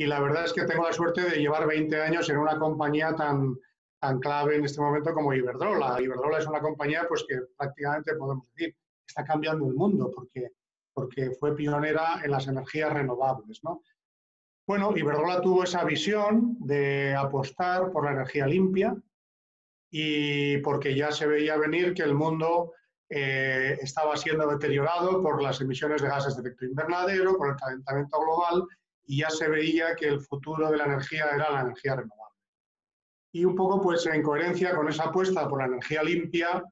y la verdad es que tengo la suerte de llevar 20 años en una compañía tan clave en este momento como Iberdrola. Iberdrola es una compañía pues, que prácticamente podemos decir está cambiando el mundo porque fue pionera en las energías renovables, ¿no? Bueno, Iberdrola tuvo esa visión de apostar por la energía limpia y porque ya se veía venir que el mundo estaba siendo deteriorado por las emisiones de gases de efecto invernadero, por el calentamiento global, y ya se veía que el futuro de la energía era la energía renovable. Y un poco pues en coherencia con esa apuesta por la energía limpia,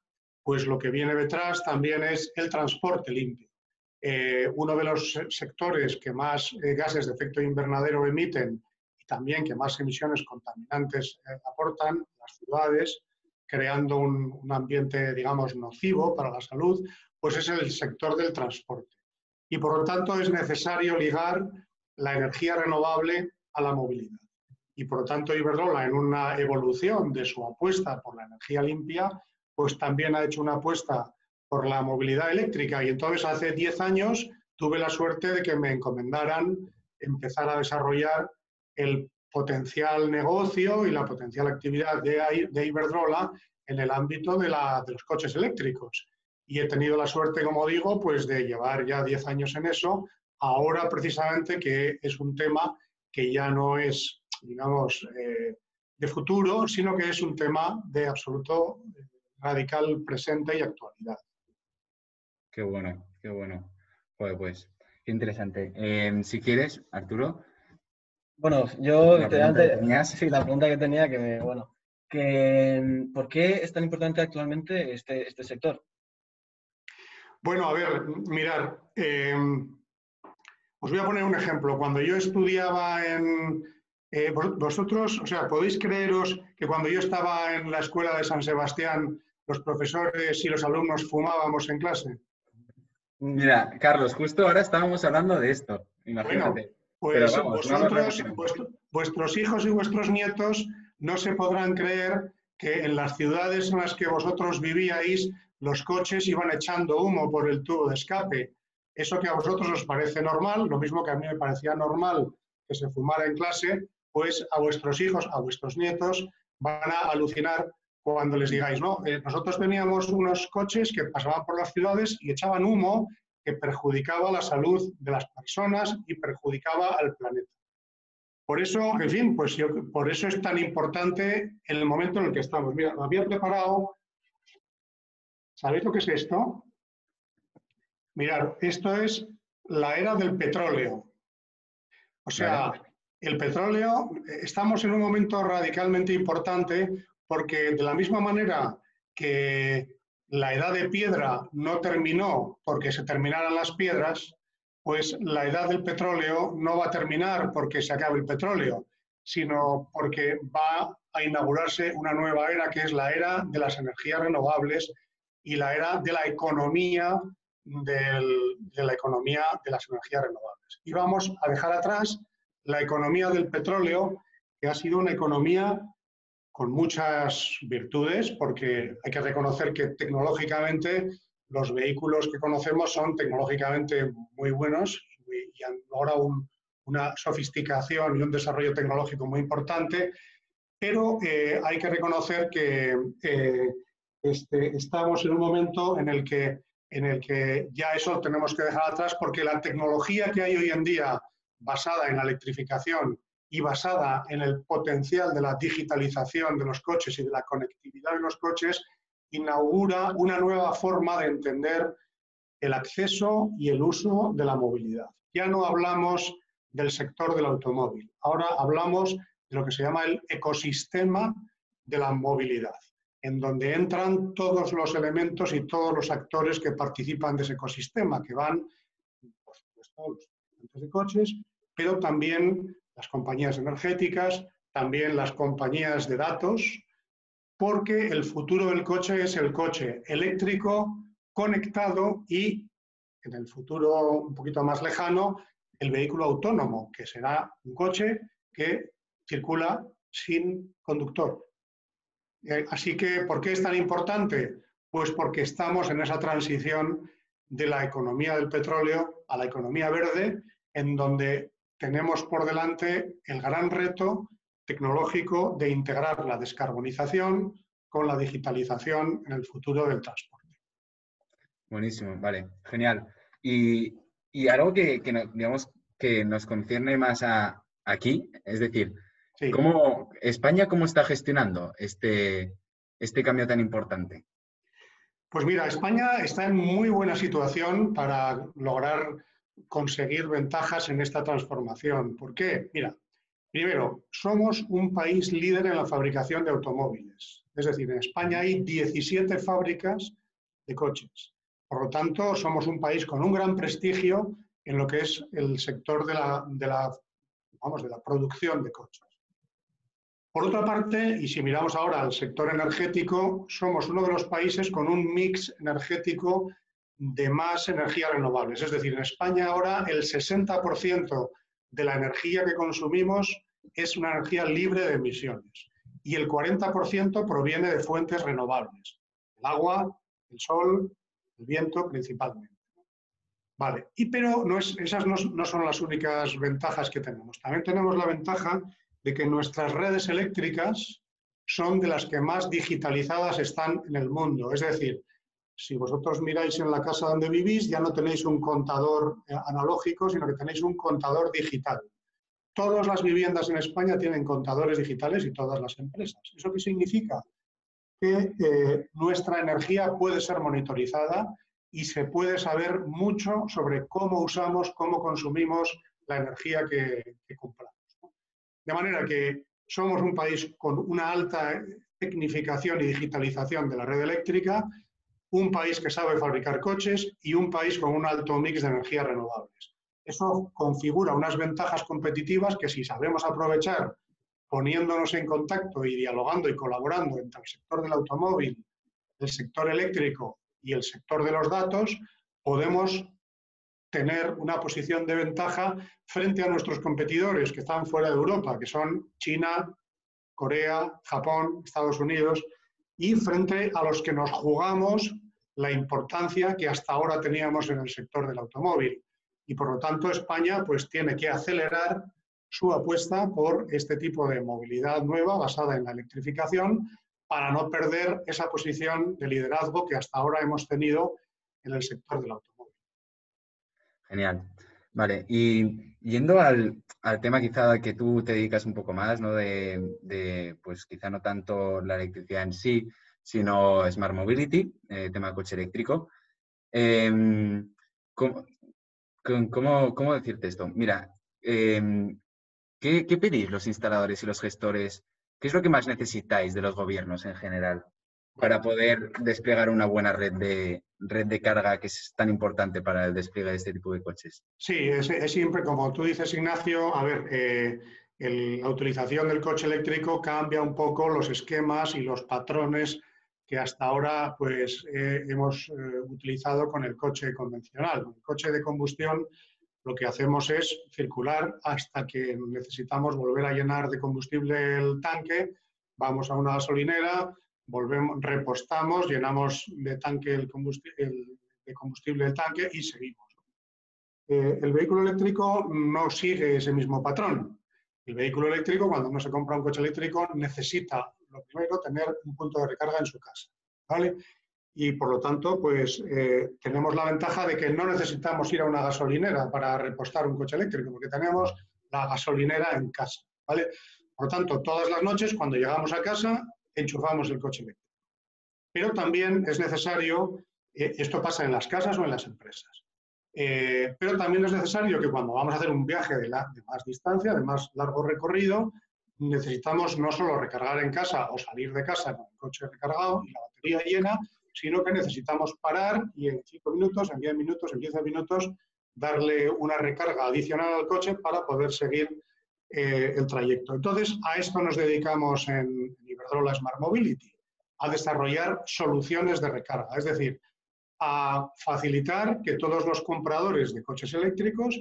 pues lo que viene detrás también es el transporte limpio. Uno de los sectores que más gases de efecto invernadero emiten y también que más emisiones contaminantes aportan, las ciudades, creando un ambiente, digamos, nocivo para la salud, pues es el sector del transporte. Y por lo tanto es necesario ligar la energía renovable a la movilidad. Y por lo tanto Iberdrola, en una evolución de su apuesta por la energía limpia, pues también ha hecho una apuesta por la movilidad eléctrica. Y entonces hace 10 años tuve la suerte de que me encomendaran empezar a desarrollar el potencial negocio y la potencial actividad de Iberdrola en el ámbito de los coches eléctricos. Y he tenido la suerte, como digo, pues de llevar ya 10 años en eso, ahora precisamente que es un tema que ya no es, digamos, de futuro, sino que es un tema de absoluto radical presente y actualidad. Qué bueno, qué bueno. Joder, pues, qué interesante. Si quieres, Arturo. Bueno, yo La pregunta que tenías. sí, la pregunta que tenía, ¿por qué es tan importante actualmente este sector? Bueno, a ver, mirar, os voy a poner un ejemplo. Cuando yo estudiaba vosotros, o sea, ¿podéis creeros que cuando yo estaba en la escuela de San Sebastián, los profesores y los alumnos fumábamos en clase? Mira, Carlos, justo ahora estábamos hablando de esto, imagínate. Bueno, pues pero vamos, vosotros, vuestros hijos y vuestros nietos no se podrán creer que en las ciudades en las que vosotros vivíais los coches iban echando humo por el tubo de escape. Eso que a vosotros os parece normal, lo mismo que a mí me parecía normal que se fumara en clase, pues a vuestros hijos, a vuestros nietos van a alucinar cuando les digáis, no, nosotros teníamos unos coches que pasaban por las ciudades y echaban humo que perjudicaba la salud de las personas y perjudicaba al planeta. Por eso, en fin, pues por eso es tan importante el momento en el que estamos. Mira, lo había preparado. ¿Sabéis lo que es esto? Mirad, esto es la era del petróleo. O sea, el petróleo, estamos en un momento radicalmente importante porque de la misma manera que la edad de piedra no terminó porque se terminaran las piedras, pues la edad del petróleo no va a terminar porque se acabe el petróleo, sino porque va a inaugurarse una nueva era que es la era de las energías renovables y la era de la economía de las energías renovables. Y vamos a dejar atrás la economía del petróleo, que ha sido una economía con muchas virtudes, porque hay que reconocer que tecnológicamente los vehículos que conocemos son tecnológicamente muy buenos y han logrado una sofisticación y un desarrollo tecnológico muy importante, pero hay que reconocer que estamos en un momento en el que ya eso tenemos que dejar atrás, porque la tecnología que hay hoy en día basada en la electrificación y basada en el potencial de la digitalización de los coches y de la conectividad de los coches, inaugura una nueva forma de entender el acceso y el uso de la movilidad. Ya no hablamos del sector del automóvil, ahora hablamos de lo que se llama el ecosistema de la movilidad, en donde entran todos los elementos y todos los actores que participan de ese ecosistema, que van, por supuesto, los fabricantes de coches, pero también las compañías energéticas, también las compañías de datos, porque el futuro del coche es el coche eléctrico, conectado y, en el futuro un poquito más lejano, el vehículo autónomo, que será un coche que circula sin conductor. Así que, ¿por qué es tan importante? Pues porque estamos en esa transición de la economía del petróleo a la economía verde, en donde tenemos por delante el gran reto tecnológico de integrar la descarbonización con la digitalización en el futuro del transporte. Buenísimo, vale, genial. Y algo digamos, que nos concierne más aquí, es decir, Sí. ¿España cómo está gestionando este cambio tan importante? Pues mira, España está en muy buena situación para lograr conseguir ventajas en esta transformación. ¿Por qué? Mira, primero, somos un país líder en la fabricación de automóviles. Es decir, en España hay 17 fábricas de coches. Por lo tanto, somos un país con un gran prestigio en lo que es el sector de la producción de coches. Por otra parte, y si miramos ahora al sector energético, somos uno de los países con un mix energético de más energías renovables. Es decir, en España ahora el 60% de la energía que consumimos es una energía libre de emisiones y el 40% proviene de fuentes renovables. El agua, el sol, el viento principalmente. Vale, pero esas no son las únicas ventajas que tenemos. También tenemos la ventaja de que nuestras redes eléctricas son de las que más digitalizadas están en el mundo. Es decir, si vosotros miráis en la casa donde vivís, ya no tenéis un contador analógico, sino que tenéis un contador digital. Todas las viviendas en España tienen contadores digitales y todas las empresas. ¿Eso qué significa? Que nuestra energía puede ser monitorizada y se puede saber mucho sobre cómo usamos, cómo consumimos la energía que compramos. De manera que somos un país con una alta tecnificación y digitalización de la red eléctrica, un país que sabe fabricar coches y un país con un alto mix de energías renovables. Eso configura unas ventajas competitivas que si sabemos aprovechar poniéndonos en contacto y dialogando y colaborando entre el sector del automóvil, el sector eléctrico y el sector de los datos, podemos tener una posición de ventaja frente a nuestros competidores que están fuera de Europa, que son China, Corea, Japón, Estados Unidos, y frente a los que nos jugamos la importancia que hasta ahora teníamos en el sector del automóvil. Y por lo tanto España pues tiene que acelerar su apuesta por este tipo de movilidad nueva basada en la electrificación para no perder esa posición de liderazgo que hasta ahora hemos tenido en el sector del automóvil. Genial. Vale, y yendo al tema quizá que tú te dedicas un poco más, ¿no? Pues quizá no tanto la electricidad en sí, sino Smart Mobility, tema coche eléctrico. ¿Cómo decirte esto? Mira, ¿qué pedís los instaladores y los gestores? ¿Qué es lo que más necesitáis de los gobiernos en general para poder desplegar una buena red de carga que es tan importante para el despliegue de este tipo de coches? Sí, es siempre, como tú dices, Ignacio, a ver, la utilización del coche eléctrico cambia un poco los esquemas y los patrones que hasta ahora pues, hemos utilizado con el coche convencional. Con el coche de combustión lo que hacemos es circular hasta que necesitamos volver a llenar de combustible el tanque, vamos a una gasolinera, repostamos, llenamos de combustible el tanque y seguimos. El vehículo eléctrico no sigue ese mismo patrón. El vehículo eléctrico, cuando uno se compra un coche eléctrico, necesita, lo primero, tener un punto de recarga en su casa, ¿vale? Y por lo tanto, pues tenemos la ventaja de que no necesitamos ir a una gasolinera para repostar un coche eléctrico, porque tenemos la gasolinera en casa, ¿vale? Por lo tanto, todas las noches, cuando llegamos a casa, enchufamos el coche eléctrico. Pero también es necesario, esto pasa en las casas o en las empresas, pero también es necesario que cuando vamos a hacer un viaje de más distancia, de más largo recorrido, necesitamos no solo recargar en casa o salir de casa con el coche recargado y la batería llena, sino que necesitamos parar y en 5 minutos, en 10 minutos, en 15 minutos, darle una recarga adicional al coche para poder seguir el trayecto. Entonces, a esto nos dedicamos en Iberdrola Smart Mobility, a desarrollar soluciones de recarga, es decir, a facilitar que todos los compradores de coches eléctricos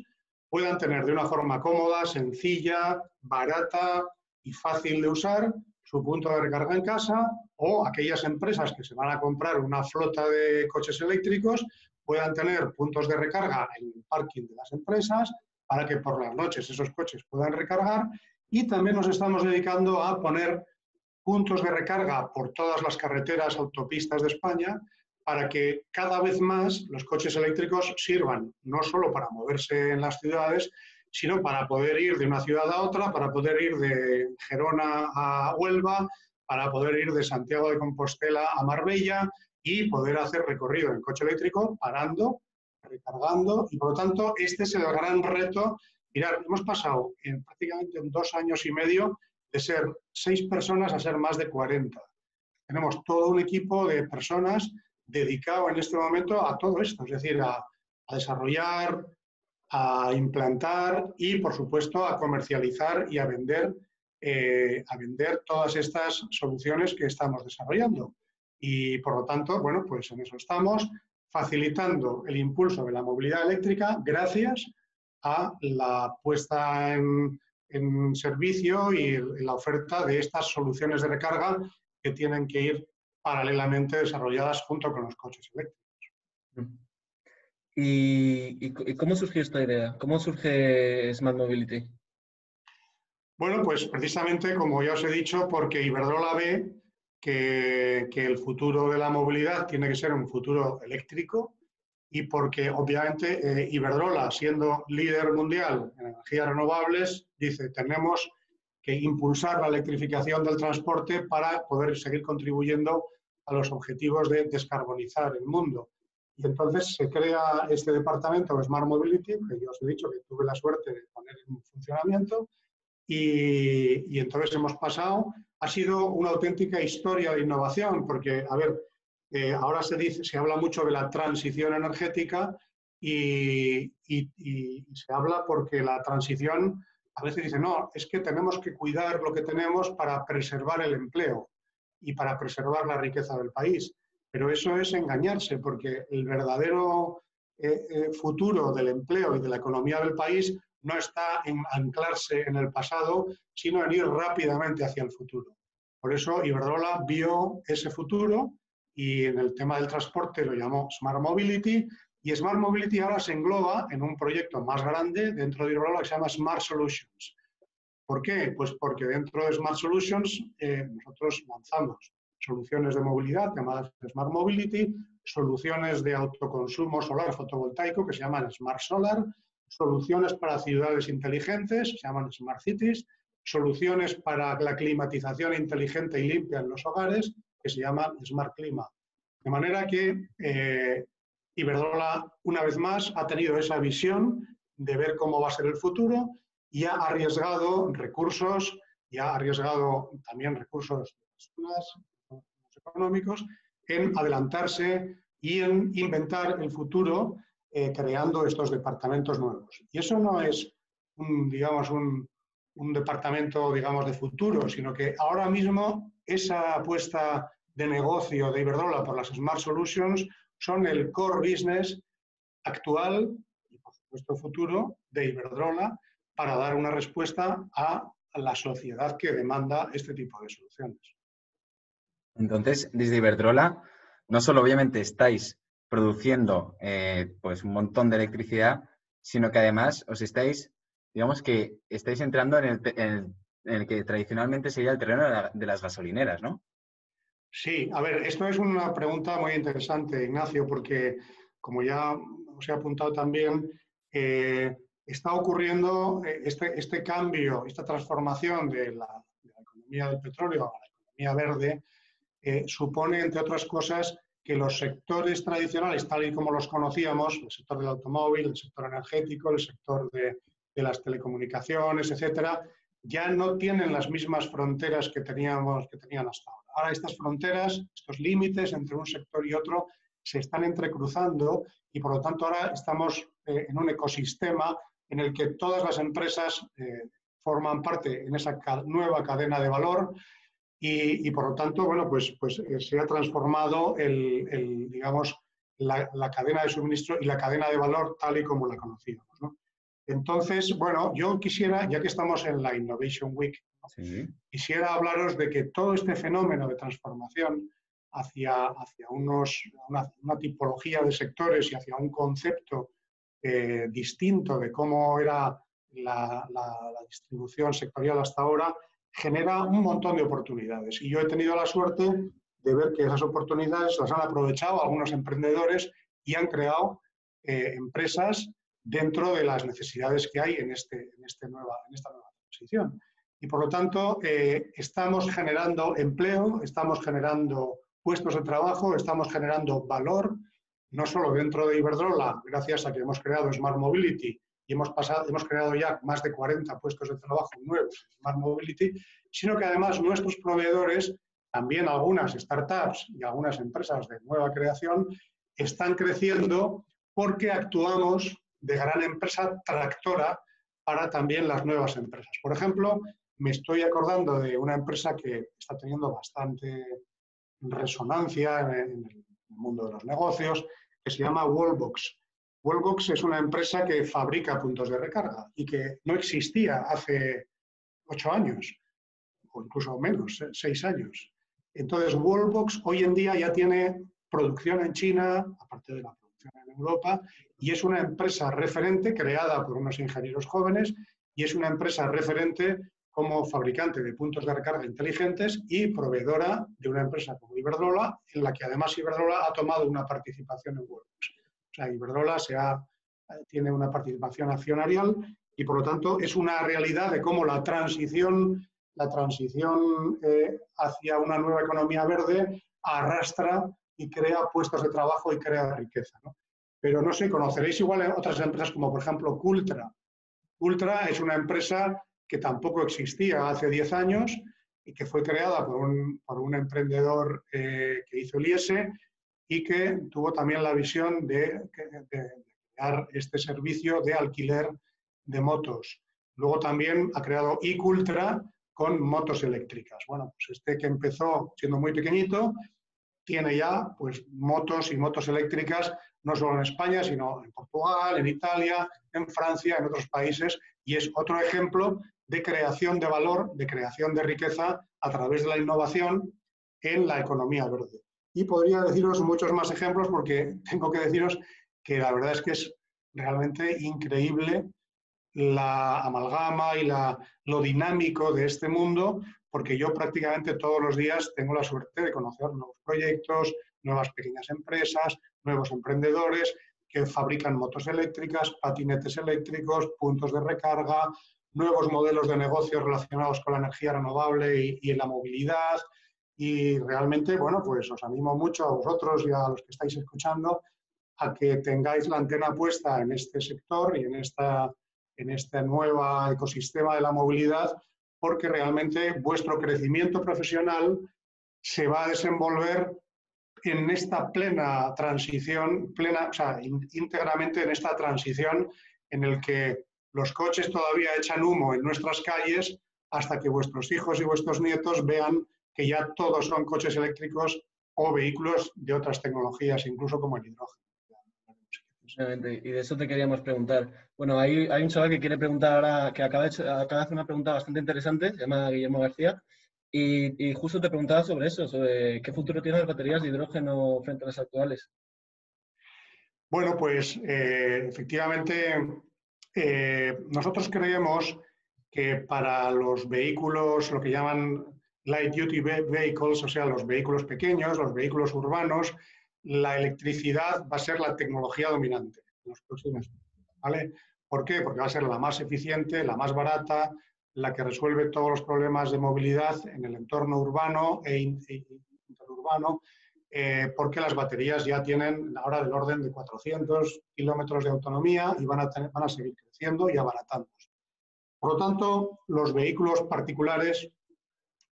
puedan tener de una forma cómoda, sencilla, barata y fácil de usar su punto de recarga en casa, o aquellas empresas que se van a comprar una flota de coches eléctricos puedan tener puntos de recarga en el parking de las empresas para que por las noches esos coches puedan recargar, y también nos estamos dedicando a poner puntos de recarga por todas las carreteras, autopistas de España, para que cada vez más los coches eléctricos sirvan no solo para moverse en las ciudades, sino para poder ir de una ciudad a otra, para poder ir de Gerona a Huelva, para poder ir de Santiago de Compostela a Marbella y poder hacer recorrido en coche eléctrico parando, recargando, y por lo tanto este es el gran reto. Mirad, hemos pasado prácticamente en 2 años y medio de ser 6 personas a ser más de 40. Tenemos todo un equipo de personas dedicado en este momento a todo esto, es decir, a desarrollar, a implantar y, por supuesto, a comercializar y a vender todas estas soluciones que estamos desarrollando. Y, por lo tanto, bueno, pues en eso estamos, facilitando el impulso de la movilidad eléctrica gracias a la puesta en servicio y la oferta de estas soluciones de recarga que tienen que ir paralelamente desarrolladas junto con los coches eléctricos. ¿Y cómo surgió esta idea? ¿Cómo surge Smart Mobility? Bueno, pues precisamente, como ya os he dicho, porque Iberdrola ve que el futuro de la movilidad tiene que ser un futuro eléctrico, y porque obviamente Iberdrola, siendo líder mundial en energías renovables, dice tenemos que impulsar la electrificación del transporte para poder seguir contribuyendo a los objetivos de descarbonizar el mundo. Y entonces se crea este departamento de Smart Mobility, que yo os he dicho que tuve la suerte de poner en funcionamiento, y entonces hemos pasado, ha sido una auténtica historia de innovación, porque, a ver, ahora se habla mucho de la transición energética y se habla porque la transición, a veces dice, no, es que tenemos que cuidar lo que tenemos para preservar el empleo y para preservar la riqueza del país. Pero eso es engañarse, porque el verdadero futuro del empleo y de la economía del país no está en anclarse en el pasado, sino en ir rápidamente hacia el futuro. Por eso Iberdrola vio ese futuro y en el tema del transporte lo llamó Smart Mobility, y Smart Mobility ahora se engloba en un proyecto más grande dentro de Iberdrola que se llama Smart Solutions. ¿Por qué? Pues porque dentro de Smart Solutions nosotros lanzamos soluciones de movilidad llamadas Smart Mobility, soluciones de autoconsumo solar fotovoltaico que se llaman Smart Solar, soluciones para ciudades inteligentes, se llaman Smart Cities, soluciones para la climatización inteligente y limpia en los hogares, que se llaman Smart Clima. De manera que Iberdrola, una vez más, ha tenido esa visión de ver cómo va a ser el futuro y ha arriesgado recursos, y ha arriesgado también recursos personas, económicos, en adelantarse y en inventar el futuro creando estos departamentos nuevos. Y eso no es un departamento, digamos, de futuro, sino que ahora mismo esa apuesta de negocio de Iberdrola por las Smart Solutions son el core business actual y, por supuesto, futuro de Iberdrola para dar una respuesta a la sociedad que demanda este tipo de soluciones. Entonces, desde Iberdrola, no solo obviamente estáis produciendo pues un montón de electricidad, sino que además os estáis, digamos que estáis entrando en el que tradicionalmente sería el terreno de las gasolineras, ¿no? Sí, a ver, esto es una pregunta muy interesante, Ignacio, porque como ya os he apuntado también, está ocurriendo este cambio, esta transformación de la economía del petróleo a la economía verde, supone, entre otras cosas, que los sectores tradicionales, tal y como los conocíamos, el sector del automóvil, el sector energético, el sector de las telecomunicaciones, etcétera, ya no tienen las mismas fronteras que tenían hasta ahora. Ahora estas fronteras, estos límites entre un sector y otro, se están entrecruzando y, por lo tanto, ahora estamos en un ecosistema en el que todas las empresas forman parte en esa nueva cadena de valor. Y por lo tanto, bueno, pues se ha transformado digamos, la cadena de suministro y la cadena de valor tal y como la conocíamos, ¿no? Entonces, bueno, yo quisiera, ya que estamos en la Innovation Week, ¿no? Sí. Quisiera hablaros de que todo este fenómeno de transformación hacia una tipología de sectores y hacia un concepto distinto de cómo era la distribución sectorial hasta ahora, genera un montón de oportunidades. Y yo he tenido la suerte de ver que esas oportunidades las han aprovechado algunos emprendedores y han creado empresas dentro de las necesidades que hay en esta nueva transición. Y por lo tanto, estamos generando empleo, estamos generando puestos de trabajo, estamos generando valor, no solo dentro de Iberdrola, gracias a que hemos creado Smart Mobility y hemos creado ya más de 40 puestos de trabajo nuevos en Smart Mobility, sino que además nuestros proveedores, también algunas startups y algunas empresas de nueva creación, están creciendo porque actuamos de gran empresa tractora para también las nuevas empresas. Por ejemplo, me estoy acordando de una empresa que está teniendo bastante resonancia en el mundo de los negocios, que se llama Wallbox. Wallbox es una empresa que fabrica puntos de recarga y que no existía hace 8 años, o incluso menos, 6 años. Entonces, Wallbox hoy en día ya tiene producción en China, aparte de la producción en Europa, y es una empresa referente creada por unos ingenieros jóvenes y es una empresa referente como fabricante de puntos de recarga inteligentes y proveedora de una empresa como Iberdrola, en la que además Iberdrola ha tomado una participación en Wallbox. O sea, Iberdrola tiene una participación accionarial y, por lo tanto, es una realidad de cómo la transición hacia una nueva economía verde arrastra y crea puestos de trabajo y crea riqueza, ¿no? Pero no sé, conoceréis igual otras empresas como, por ejemplo, Cultra. Cultra es una empresa que tampoco existía hace 10 años y que fue creada por un emprendedor que hizo el IESE y que tuvo también la visión de crear este servicio de alquiler de motos. Luego también ha creado iCultra con motos eléctricas. Bueno, pues que empezó siendo muy pequeñito, tiene ya pues motos y motos eléctricas no solo en España, sino en Portugal, en Italia, en Francia, en otros países, y es otro ejemplo de creación de valor, de creación de riqueza a través de la innovación en la economía verde. Y podría deciros muchos más ejemplos porque tengo que deciros que la verdad es que es realmente increíble la amalgama y lo dinámico de este mundo, porque yo prácticamente todos los días tengo la suerte de conocer nuevos proyectos, nuevas pequeñas empresas, nuevos emprendedores que fabrican motos eléctricas, patinetes eléctricos, puntos de recarga, nuevos modelos de negocio relacionados con la energía renovable y la movilidad. Y realmente, bueno, pues os animo mucho a vosotros y a los que estáis escuchando a que tengáis la antena puesta en este sector y en este nuevo ecosistema de la movilidad, porque realmente vuestro crecimiento profesional se va a desenvolver en esta plena transición, íntegramente en esta transición en el que los coches todavía echan humo en nuestras calles hasta que vuestros hijos y vuestros nietos vean que ya todos son coches eléctricos o vehículos de otras tecnologías, incluso como el hidrógeno. Y de eso te queríamos preguntar. Bueno, hay un chaval que quiere preguntar ahora, que acaba de hacer una pregunta bastante interesante, se llama Guillermo García, y justo te preguntaba sobre eso, sobre qué futuro tienen las baterías de hidrógeno frente a las actuales. Bueno, pues efectivamente nosotros creemos que para los vehículos, lo que llaman light duty vehicles, o sea, los vehículos pequeños, los vehículos urbanos, la electricidad va a ser la tecnología dominante en los próximos años, ¿vale? ¿Por qué? Porque va a ser la más eficiente, la más barata, la que resuelve todos los problemas de movilidad en el entorno urbano e interurbano, porque las baterías ya tienen ahora del orden de 400 kilómetros de autonomía y van a seguir creciendo y abaratándose. Por lo tanto, los vehículos particulares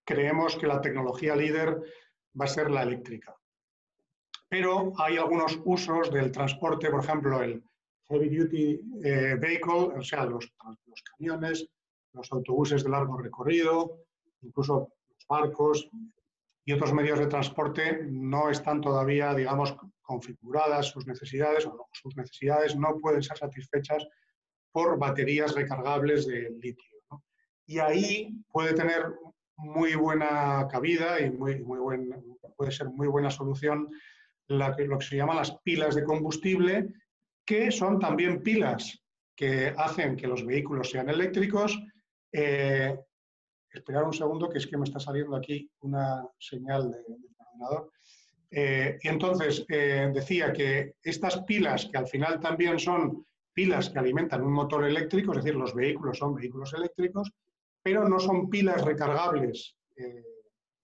creemos que la tecnología líder va a ser la eléctrica. Pero hay algunos usos del transporte, por ejemplo, el heavy duty vehicle, o sea, los camiones, los autobuses de largo recorrido, incluso los barcos y otros medios de transporte no están todavía, digamos, configuradas sus necesidades o sus necesidades no pueden ser satisfechas por baterías recargables de litio, ¿no? Y ahí puede tener muy buena cabida y puede ser muy buena solución lo que se llaman las pilas de combustible, que son también pilas que hacen que los vehículos sean eléctricos. Esperar un segundo, que es que me está saliendo aquí una señal del ordenador. Y entonces decía que estas pilas, que al final también son pilas que alimentan un motor eléctrico, es decir, los vehículos son vehículos eléctricos, pero no son pilas recargables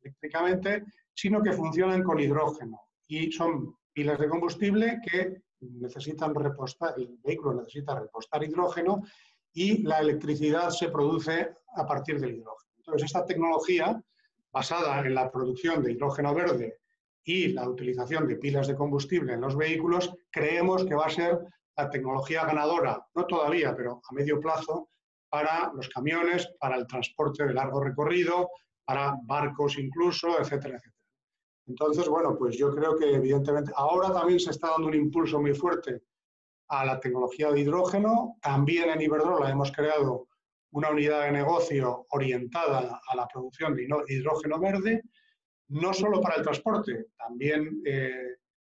eléctricamente, sino que funcionan con hidrógeno. Y son pilas de combustible que necesitan repostar, el vehículo necesita repostar hidrógeno y la electricidad se produce a partir del hidrógeno. Entonces, esta tecnología, basada en la producción de hidrógeno verde y la utilización de pilas de combustible en los vehículos, creemos que va a ser la tecnología ganadora, no todavía, pero a medio plazo, para los camiones, para el transporte de largo recorrido, para barcos incluso, etcétera, etcétera. Entonces, bueno, pues yo creo que evidentemente ahora también se está dando un impulso muy fuerte a la tecnología de hidrógeno. También en Iberdrola hemos creado una unidad de negocio orientada a la producción de hidrógeno verde, no solo para el transporte, también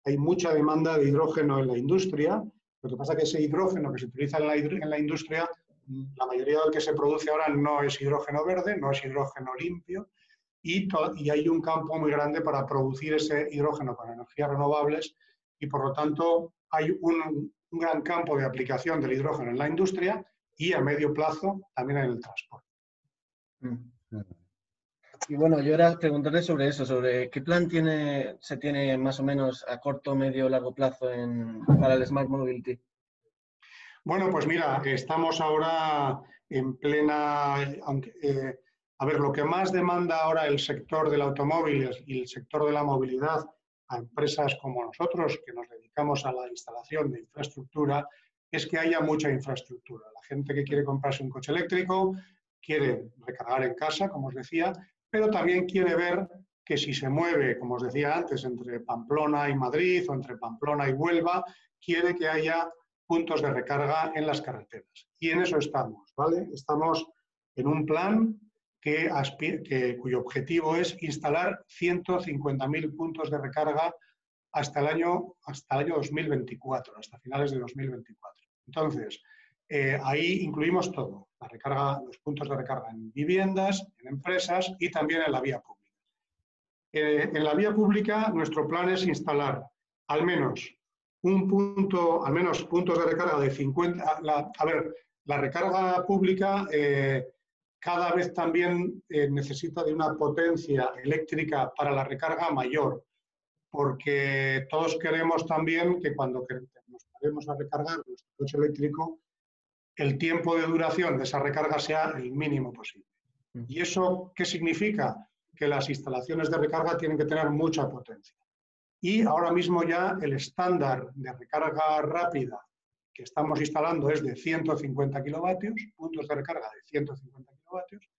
hay mucha demanda de hidrógeno en la industria. Lo que pasa es que ese hidrógeno que se utiliza en la industria, la mayoría del que se produce ahora no es hidrógeno verde, no es hidrógeno limpio, y hay un campo muy grande para producir ese hidrógeno con energías renovables, y por lo tanto hay un gran campo de aplicación del hidrógeno en la industria y a medio plazo también en el transporte. Y bueno, yo era preguntarle sobre eso, sobre qué plan se tiene más o menos a corto, medio, largo plazo para el Smart Mobility. Bueno, pues mira, estamos ahora en plena... a ver, lo que más demanda ahora el sector del automóvil y el sector de la movilidad a empresas como nosotros, que nos dedicamos a la instalación de infraestructura, es que haya mucha infraestructura. La gente que quiere comprarse un coche eléctrico quiere recargar en casa, como os decía, pero también quiere ver que si se mueve, como os decía antes, entre Pamplona y Madrid o entre Pamplona y Huelva, quiere que haya puntos de recarga en las carreteras. Y en eso estamos, ¿vale? Estamos en un plan cuyo objetivo es instalar 150.000 puntos de recarga hasta el año 2024, hasta finales de 2024. Entonces, ahí incluimos todo, los puntos de recarga en viviendas, en empresas y también en la vía pública. En la vía pública, nuestro plan es instalar al menos puntos de recarga de 50. La recarga pública cada vez también necesita de una potencia eléctrica para la recarga mayor, porque todos queremos también que cuando nos paremos a recargar nuestro coche eléctrico, el tiempo de duración de esa recarga sea el mínimo posible. ¿Y eso qué significa? Que las instalaciones de recarga tienen que tener mucha potencia. Y ahora mismo ya el estándar de recarga rápida que estamos instalando es de 150 kilovatios, puntos de recarga de 150 kilovatios,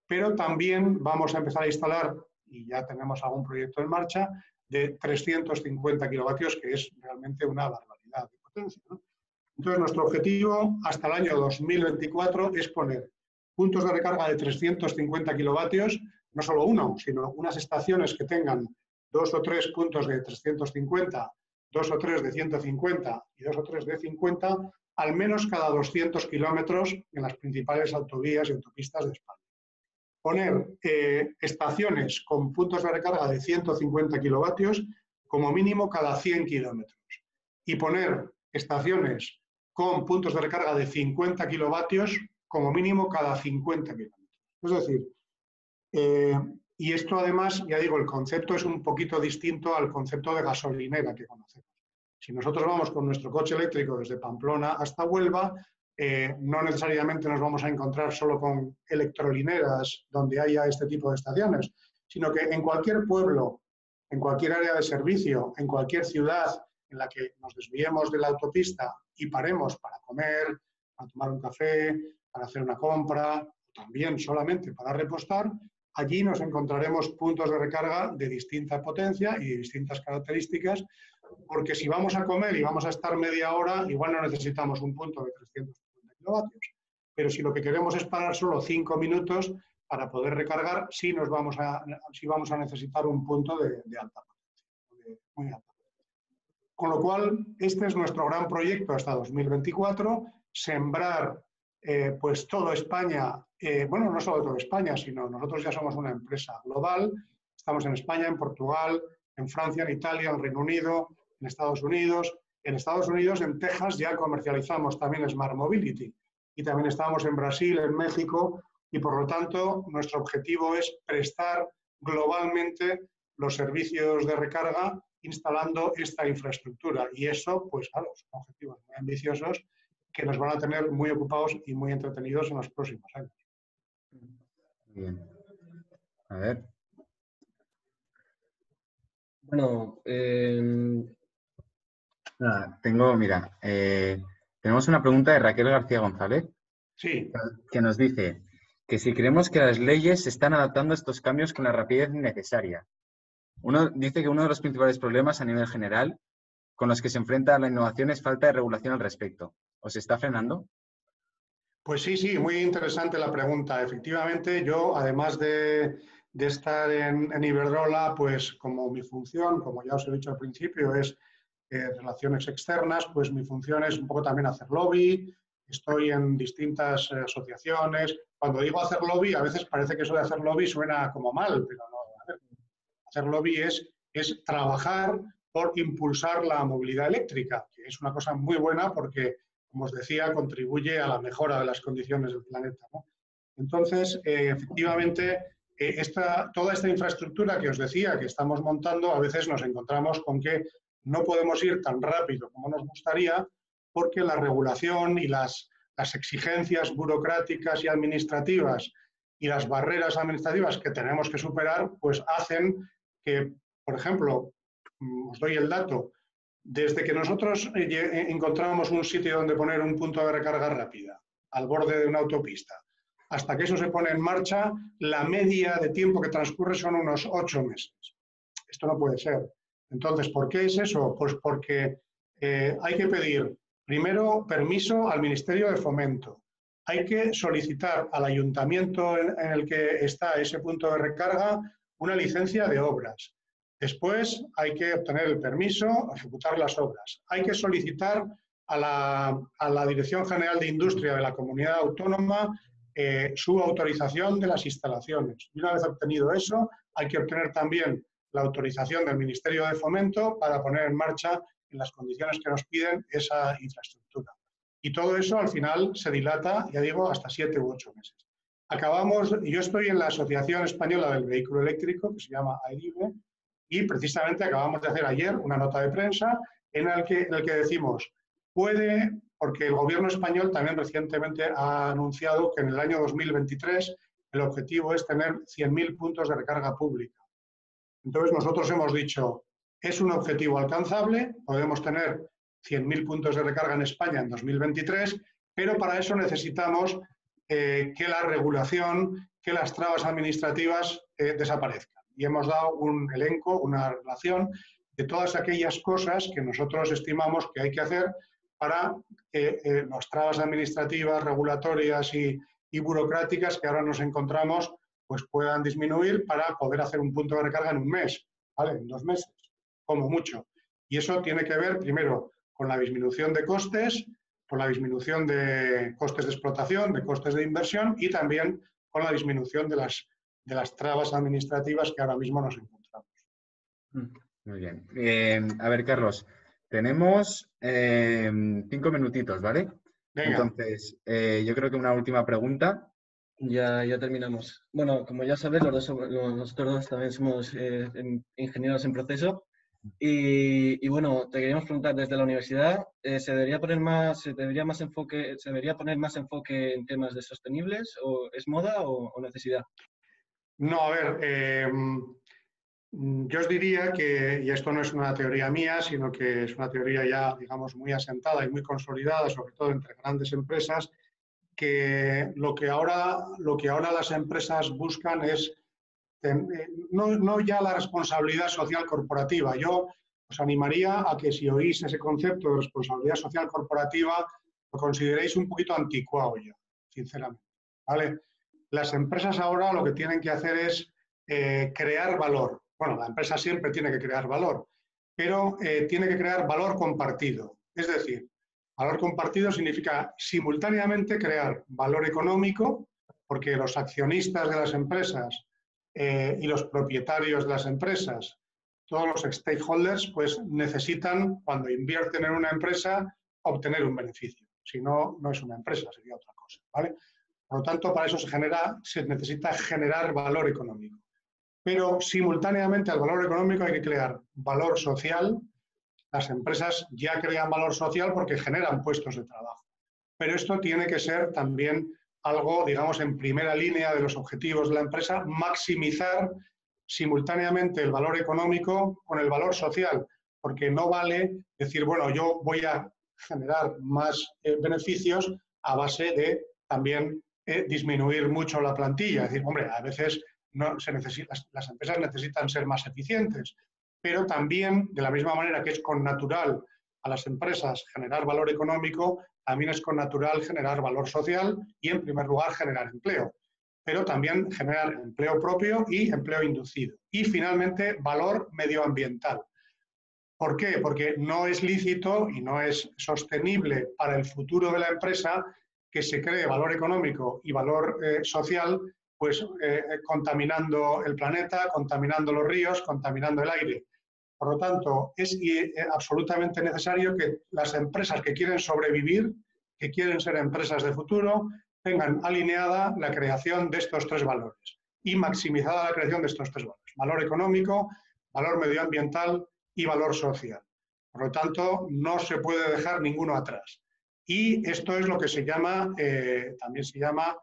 pero también vamos a empezar a instalar, y ya tenemos algún proyecto en marcha, de 350 kilovatios, que es realmente una barbaridad de potencia, ¿no? Entonces, nuestro objetivo hasta el año 2024 es poner puntos de recarga de 350 kilovatios, no solo uno, sino unas estaciones que tengan 2 o 3 puntos de 350, 2 o 3 de 150 y 2 o 3 de 50, al menos cada 200 kilómetros en las principales autovías y autopistas de España. Poner estaciones con puntos de recarga de 150 kilovatios como mínimo cada 100 kilómetros. Y poner estaciones con puntos de recarga de 50 kilovatios como mínimo cada 50 kilómetros. Es decir, y esto además, ya digo, el concepto es un poquito distinto al concepto de gasolinera que conocemos. Si nosotros vamos con nuestro coche eléctrico desde Pamplona hasta Huelva, no necesariamente nos vamos a encontrar solo con electrolineras donde haya este tipo de estaciones, sino que en cualquier pueblo, en cualquier área de servicio, en cualquier ciudad en la que nos desviemos de la autopista y paremos para comer, para tomar un café, para hacer una compra, o también solamente para repostar, allí nos encontraremos puntos de recarga de distinta potencia y de distintas características, porque si vamos a comer y vamos a estar media hora, igual no necesitamos un punto de 350 kilovatios. Pero si lo que queremos es parar solo 5 minutos para poder recargar, sí vamos a necesitar un punto de alta potencia, muy alta potencia. Con lo cual, este es nuestro gran proyecto hasta 2024, sembrar pues toda España, bueno, no solo toda España, sino nosotros ya somos una empresa global, estamos en España, en Portugal, en Francia, en Italia, en Reino Unido, en Estados Unidos. En Estados Unidos, en Texas, ya comercializamos también Smart Mobility y también estamos en Brasil, en México, y por lo tanto nuestro objetivo es prestar globalmente los servicios de recarga instalando esta infraestructura. Y eso, pues claro, son objetivos muy ambiciosos que nos van a tener muy ocupados y muy entretenidos en los próximos años. Bien. A ver. Bueno, Mira, tenemos una pregunta de Raquel García González Sí. que nos dice que si creemos que las leyes se están adaptando a estos cambios con la rapidez necesaria. Dice que uno de los principales problemas a nivel general con los que se enfrenta la innovación es falta de regulación al respecto. ¿Os está frenando? Pues sí, muy interesante la pregunta. Efectivamente, yo, además de estar en Iberdrola, pues como mi función, como ya os he dicho al principio, es relaciones externas, pues mi función es un poco también hacer lobby. Estoy en distintas asociaciones. Cuando digo hacer lobby, a veces parece que eso de hacer lobby suena como mal, pero no. A ver, hacer lobby es trabajar por impulsar la movilidad eléctrica, que es una cosa muy buena porque, como os decía, contribuye a la mejora de las condiciones del planeta, ¿no? Entonces, efectivamente, toda esta infraestructura que os decía que estamos montando, a veces nos encontramos con que no podemos ir tan rápido como nos gustaría porque la regulación y las exigencias burocráticas y administrativas y las barreras administrativas que tenemos que superar, pues hacen que, por ejemplo, os doy el dato, desde que nosotros encontramos un sitio donde poner un punto de recarga rápida al borde de una autopista, hasta que eso se pone en marcha, la media de tiempo que transcurre son unos 8 meses. Esto no puede ser. Entonces, ¿por qué es eso? Pues porque hay que pedir primero permiso al Ministerio de Fomento. Hay que solicitar al ayuntamiento en el que está ese punto de recarga una licencia de obras. Después hay que obtener el permiso, ejecutar las obras. Hay que solicitar a la Dirección General de Industria de la Comunidad Autónoma su autorización de las instalaciones. Y una vez obtenido eso, hay que obtener también la autorización del Ministerio de Fomento para poner en marcha en las condiciones que nos piden esa infraestructura. Y todo eso al final se dilata, ya digo, hasta 7 u 8 meses. Yo estoy en la Asociación Española del Vehículo Eléctrico, que se llama AEDIVE, y precisamente acabamos de hacer ayer una nota de prensa en el que decimos, porque el gobierno español también recientemente ha anunciado que en el año 2023 el objetivo es tener 100.000 puntos de recarga pública. Entonces nosotros hemos dicho, es un objetivo alcanzable, podemos tener 100.000 puntos de recarga en España en 2023, pero para eso necesitamos que la regulación, que las trabas administrativas desaparezcan. Y hemos dado un elenco, una relación de todas aquellas cosas que nosotros estimamos que hay que hacer para que las trabas administrativas, regulatorias y burocráticas que ahora nos encontramos pues puedan disminuir para poder hacer un punto de recarga en un mes, ¿vale? En 2 meses, como mucho. Y eso tiene que ver, primero, con la disminución de costes, con la disminución de costes de explotación, de costes de inversión y también con la disminución de las trabas administrativas que ahora mismo nos encontramos. Muy bien. A ver, Carlos, tenemos 5 minutitos, ¿vale? Venga. Entonces, yo creo que una última pregunta. Ya terminamos. Bueno, como ya sabes, nosotros dos también somos ingenieros en proceso. Y bueno, te queríamos preguntar, desde la universidad, ¿se debería poner más enfoque en temas de sostenibles? ¿O es moda o necesidad? No, a ver, yo os diría que, y esto no es una teoría mía, sino que es una teoría ya, digamos, muy asentada y muy consolidada, sobre todo entre grandes empresas, que lo que ahora las empresas buscan es no ya la responsabilidad social corporativa. Yo os animaría a que si oís ese concepto de responsabilidad social corporativa, lo consideréis un poquito anticuado ya, sinceramente, ¿vale? Las empresas ahora lo que tienen que hacer es crear valor. Bueno, la empresa siempre tiene que crear valor, pero tiene que crear valor compartido. Es decir, valor compartido significa simultáneamente crear valor económico, porque los accionistas de las empresas y los propietarios de las empresas, todos los stakeholders, pues necesitan, cuando invierten en una empresa, obtener un beneficio. Si no, no es una empresa, sería otra cosa, ¿vale? Por lo tanto, para eso se necesita generar valor económico. Pero simultáneamente al valor económico hay que crear valor social. Las empresas ya crean valor social porque generan puestos de trabajo. Pero esto tiene que ser también algo, digamos, en primera línea de los objetivos de la empresa, maximizar simultáneamente el valor económico con el valor social, porque no vale decir, bueno, yo voy a generar más beneficios a base de también disminuir mucho la plantilla. Es decir, hombre, a veces no se necesita, las empresas necesitan ser más eficientes, pero también, de la misma manera que es connatural a las empresas generar valor económico, también es connatural generar valor social y, en primer lugar, generar empleo, pero también generar empleo propio y empleo inducido. Y, finalmente, valor medioambiental. ¿Por qué? Porque no es lícito y no es sostenible para el futuro de la empresa que se cree valor económico y valor social, pues contaminando el planeta, contaminando los ríos, contaminando el aire. Por lo tanto, es absolutamente necesario que las empresas que quieren sobrevivir, que quieren ser empresas de futuro, tengan alineada la creación de estos tres valores y maximizada la creación de estos tres valores. Valor económico, valor medioambiental y valor social. Por lo tanto, no se puede dejar ninguno atrás. Y esto es lo que se llama, también se llama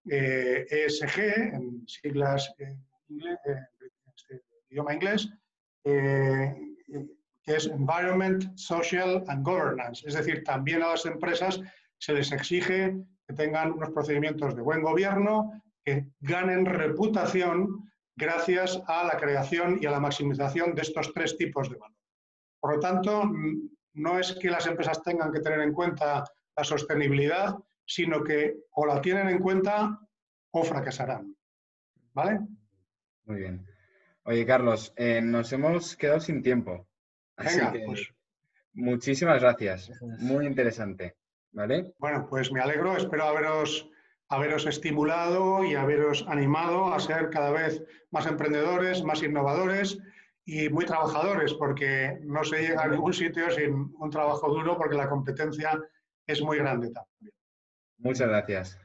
ESG, en siglas idioma inglés, que es Environment, Social and Governance. Es decir, también a las empresas se les exige que tengan unos procedimientos de buen gobierno, que ganen reputación gracias a la creación y a la maximización de estos tres tipos de valor. Por lo tanto, no es que las empresas tengan que tener en cuenta la sostenibilidad, sino que o la tienen en cuenta o fracasarán. ¿Vale? Muy bien. Oye, Carlos, nos hemos quedado sin tiempo. Así Venga, que pues muchísimas gracias. Muy interesante. ¿Vale? bueno, pues me alegro. Espero haberos estimulado y haberos animado a ser cada vez más emprendedores, más innovadores y muy trabajadores, porque no se llega a ningún sitio sin un trabajo duro, porque la competencia es muy grande también. Muchas gracias,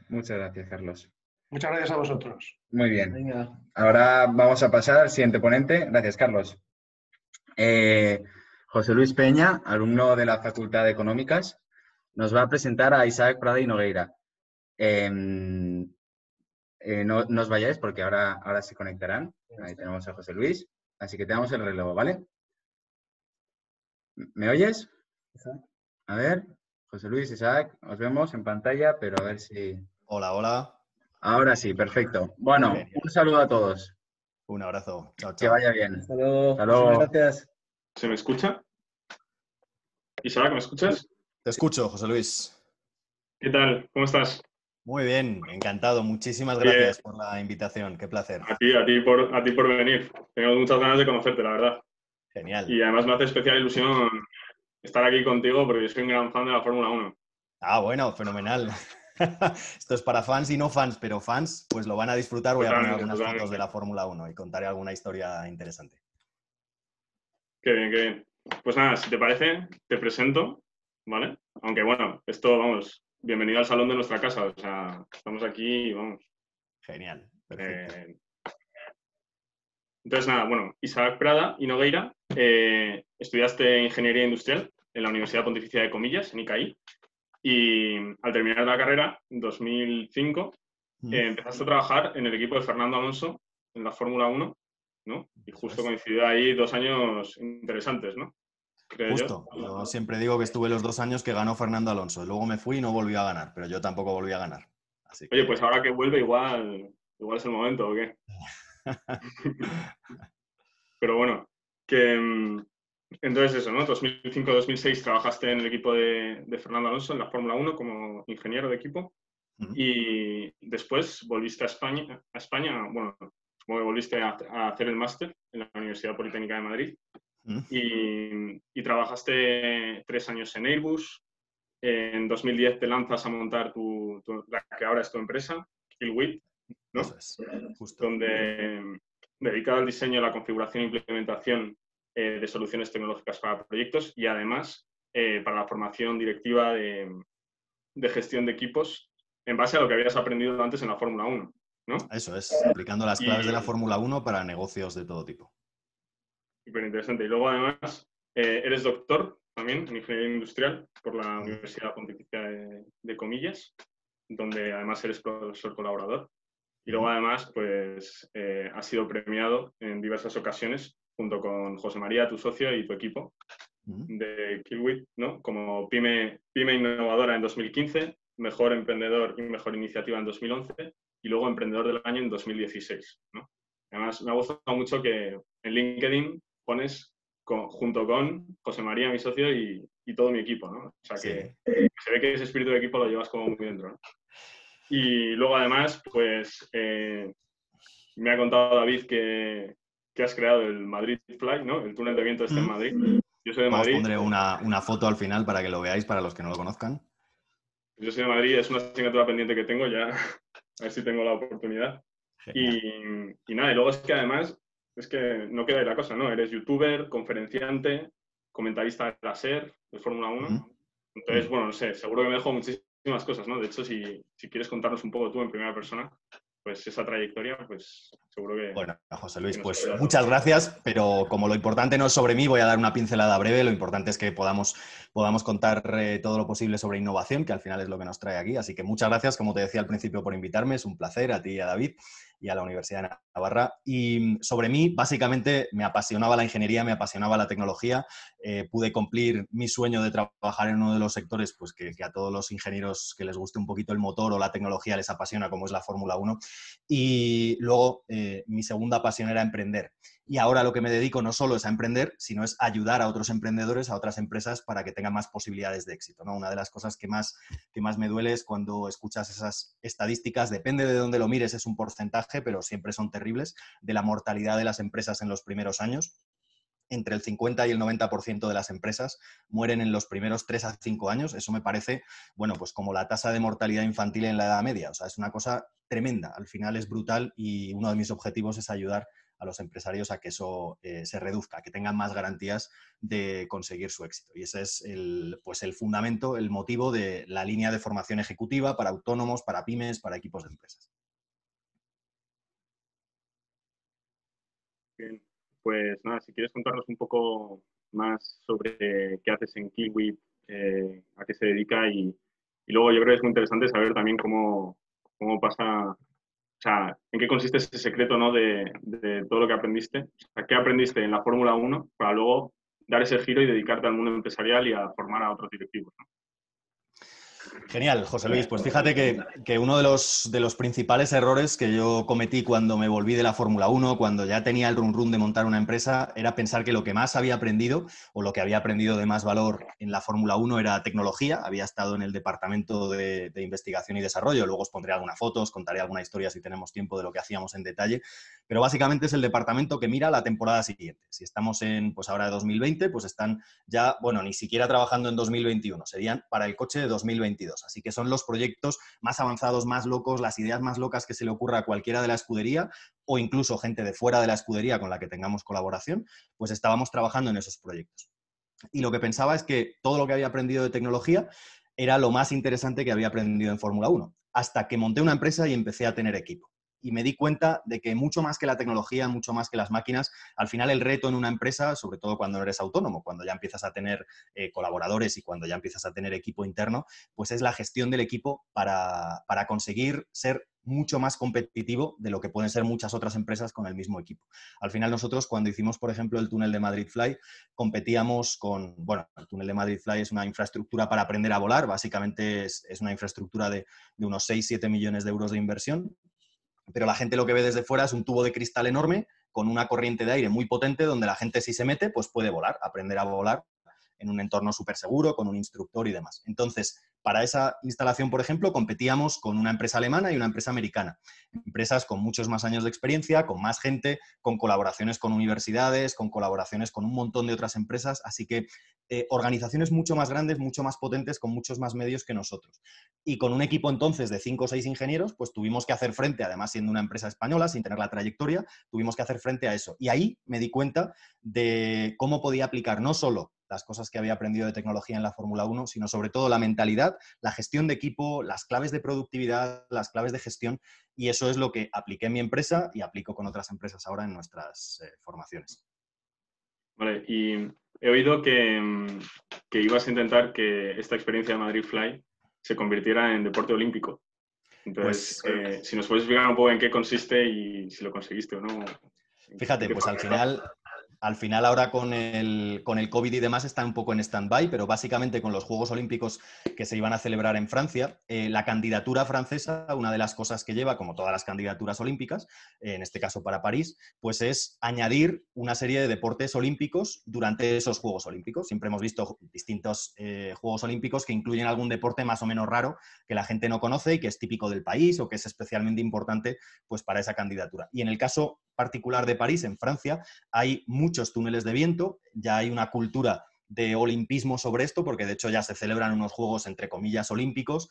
Carlos. Muchas gracias a vosotros. Muy bien. Venga. Ahora vamos a pasar al siguiente ponente. Gracias, Carlos. José Luis Peña, alumno de la Facultad de Económicas, nos va a presentar a Isaac Prada y Nogueira. No os vayáis porque ahora se conectarán. Ahí tenemos a José Luis. Así que te damos el relevo, ¿vale? ¿Me oyes? A ver, José Luis, Isaac, os vemos en pantalla, pero a ver si... Hola, hola. Ahora sí, perfecto. Bueno, Genial. un saludo a todos. Un abrazo. Chao, Que chao. vaya bien. Hasta luego. Hasta luego. Muchas gracias. ¿Se me escucha? Isaac, ¿me escuchas? Te escucho, José Luis. ¿Qué tal? ¿Cómo estás? Muy bien, encantado. Muchísimas Bien. gracias por la invitación. Qué placer. A ti por venir. Tengo muchas ganas de conocerte, la verdad. Genial. Y además me hace especial ilusión estar aquí contigo porque yo soy un gran fan de la Fórmula 1. Ah, bueno, fenomenal. Esto es para fans y no fans, pero fans pues lo van a disfrutar. Voy a poner algunas fotos de la Fórmula 1 y contaré alguna historia interesante. Qué bien, qué bien. Pues nada, si te parece, te presento, ¿vale? Aunque bueno, esto, vamos, bienvenido al salón de nuestra casa. O sea, estamos aquí y vamos. Genial, perfecto. Entonces, nada, bueno, Isaac Prada y Nogueira, estudiaste Ingeniería Industrial en la Universidad Pontificia de Comillas, en ICAI, y al terminar la carrera, en 2005, empezaste a trabajar en el equipo de Fernando Alonso en la Fórmula 1, ¿no? Y justo coincidió ahí 2 años interesantes, ¿no? Creo Justo. Yo siempre digo que estuve los 2 años que ganó Fernando Alonso. Luego me fui y no volvió a ganar, pero yo tampoco volví a ganar. Así que... Oye, pues ahora que vuelve igual es el momento, ¿o qué? Pero bueno, que entonces eso, ¿no? 2005-2006 trabajaste en el equipo de Fernando Alonso en la Fórmula 1 como ingeniero de equipo y después volviste a España, bueno, como que volviste a hacer el máster en la Universidad Politécnica de Madrid y trabajaste 3 años en Airbus. En 2010 te lanzas a montar la que ahora es tu empresa, Killwit, ¿no? Eso es, justo. Donde dedicado al diseño, la configuración e implementación de soluciones tecnológicas para proyectos y además para la formación directiva de gestión de equipos en base a lo que habías aprendido antes en la Fórmula 1, ¿no? Eso es, aplicando las claves de la Fórmula 1 para negocios de todo tipo. Súper interesante. Y luego además eres doctor también en Ingeniería Industrial por la Universidad Pontificia de Comillas, donde además eres profesor colaborador. Y luego además pues has sido premiado en diversas ocasiones junto con José María, tu socio, y tu equipo de Killwit, ¿no? Como pyme innovadora en 2015, mejor emprendedor y mejor iniciativa en 2011 y luego emprendedor del año en 2016, ¿no? Además, me ha gustado mucho que en LinkedIn pones junto con José María, mi socio, y todo mi equipo, ¿no? O sea, que se ve que ese espíritu de equipo lo llevas como muy dentro, ¿no? Y luego, además, pues me ha contado David que has creado el Madrid Fly, ¿no? El túnel de viento en Madrid. Yo soy de Madrid. Os pondré una foto al final para que lo veáis, para los que no lo conozcan. Yo soy de Madrid, es una asignatura pendiente que tengo ya, a ver si tengo la oportunidad. Y nada, y luego es que además, es que no queda ahí la cosa, ¿no? Eres youtuber, conferenciante, comentarista de la SER, de Fórmula 1. Entonces, bueno, no sé, seguro que me dejo muchísimas cosas, ¿no? De hecho, si quieres contarnos un poco tú en primera persona, pues esa trayectoria, pues seguro que... Bueno, José Luis, pues muchas gracias, pero como lo importante no es sobre mí, voy a dar una pincelada breve. Lo importante es que podamos contar todo lo posible sobre innovación, que al final es lo que nos trae aquí. Así que muchas gracias, como te decía al principio, por invitarme. Es un placer a ti y a David y a la Universidad de Navarra. Y sobre mí, básicamente, me apasionaba la ingeniería, me apasionaba la tecnología. Pude cumplir mi sueño de trabajar en uno de los sectores pues, que a todos los ingenieros que les guste un poquito el motor o la tecnología les apasiona, como es la Fórmula 1. Y luego mi segunda pasión era emprender. Y ahora lo que me dedico no solo es a emprender, sino es ayudar a otros emprendedores, a otras empresas para que tengan más posibilidades de éxito, ¿no? Una de las cosas que más me duele es cuando escuchas esas estadísticas, depende de dónde lo mires, es un porcentaje, pero siempre son terribles, de la mortalidad de las empresas en los primeros años. Entre el 50 y el 90% de las empresas mueren en los primeros 3 a 5 años. Eso me parece, bueno, pues como la tasa de mortalidad infantil en la Edad Media. O sea, es una cosa tremenda. Al final es brutal y uno de mis objetivos es ayudar a los empresarios a que eso se reduzca, que tengan más garantías de conseguir su éxito. Y ese es el fundamento, el motivo de la línea de formación ejecutiva para autónomos, para pymes, para equipos de empresas. Bien. Pues nada, si quieres contarnos un poco más sobre qué haces en Killwit, a qué se dedica y luego yo creo que es muy interesante saber también cómo pasa, o sea, en qué consiste ese secreto, ¿no? de todo lo que aprendiste. O sea, ¿qué aprendiste en la Fórmula 1 para luego dar ese giro y dedicarte al mundo empresarial y a formar a otros directivos, ¿no? Genial, José Luis. Pues fíjate que uno de los principales errores que yo cometí cuando me volví de la Fórmula 1, cuando ya tenía el run de montar una empresa, era pensar que lo que más había aprendido o lo que había aprendido de más valor en la Fórmula 1 era tecnología. Había estado en el departamento de investigación y desarrollo. Luego os pondré alguna foto, os contaré alguna historia si tenemos tiempo de lo que hacíamos en detalle. Pero básicamente es el departamento que mira la temporada siguiente. Si estamos en, pues ahora 2020, pues están ya, bueno, ni siquiera trabajando en 2021. Serían para el coche de 2022. Así que son los proyectos más avanzados, más locos, las ideas más locas que se le ocurra a cualquiera de la escudería o incluso gente de fuera de la escudería con la que tengamos colaboración, pues estábamos trabajando en esos proyectos. Y lo que pensaba es que todo lo que había aprendido de tecnología era lo más interesante que había aprendido en Fórmula 1, hasta que monté una empresa y empecé a tener equipo. Y me di cuenta de que mucho más que la tecnología, mucho más que las máquinas, al final el reto en una empresa, sobre todo cuando eres autónomo, cuando ya empiezas a tener colaboradores y cuando ya empiezas a tener equipo interno, pues es la gestión del equipo para conseguir ser mucho más competitivo de lo que pueden ser muchas otras empresas con el mismo equipo. Al final nosotros cuando hicimos, por ejemplo, el túnel de Madrid Fly, competíamos con, bueno, el túnel de Madrid Fly es una infraestructura para aprender a volar, básicamente es una infraestructura de unos 6-7 millones de euros de inversión, pero la gente lo que ve desde fuera es un tubo de cristal enorme con una corriente de aire muy potente donde la gente si se mete pues puede volar, aprender a volar en un entorno súper seguro, con un instructor y demás. Entonces, para esa instalación, por ejemplo, competíamos con una empresa alemana y una empresa americana. Empresas con muchos más años de experiencia, con más gente, con colaboraciones con universidades, con colaboraciones con un montón de otras empresas. Así que organizaciones mucho más grandes, mucho más potentes, con muchos más medios que nosotros. Y con un equipo entonces de 5 o 6 ingenieros, pues tuvimos que hacer frente, además siendo una empresa española, sin tener la trayectoria, tuvimos que hacer frente a eso. Y ahí me di cuenta de cómo podía aplicar no solo las cosas que había aprendido de tecnología en la Fórmula 1, sino sobre todo la mentalidad, la gestión de equipo, las claves de productividad, las claves de gestión, y eso es lo que apliqué en mi empresa y aplico con otras empresas ahora en nuestras formaciones. Vale, y he oído que ibas a intentar que esta experiencia de Madrid Fly se convirtiera en deporte olímpico. Entonces, si nos puedes explicar un poco en qué consiste y si lo conseguiste o no. Fíjate, pues al final ahora con el COVID y demás está un poco en stand-by, pero básicamente con los Juegos Olímpicos que se iban a celebrar en Francia, la candidatura francesa, una de las cosas que lleva, como todas las candidaturas olímpicas, en este caso para París, pues es añadir una serie de deportes olímpicos durante esos Juegos Olímpicos. Siempre hemos visto distintos Juegos Olímpicos que incluyen algún deporte más o menos raro que la gente no conoce y que es típico del país o que es especialmente importante pues, para esa candidatura. Y en el caso particular de París, en Francia, hay muchos túneles de viento, ya hay una cultura de olimpismo sobre esto, porque de hecho ya se celebran unos juegos entre comillas olímpicos,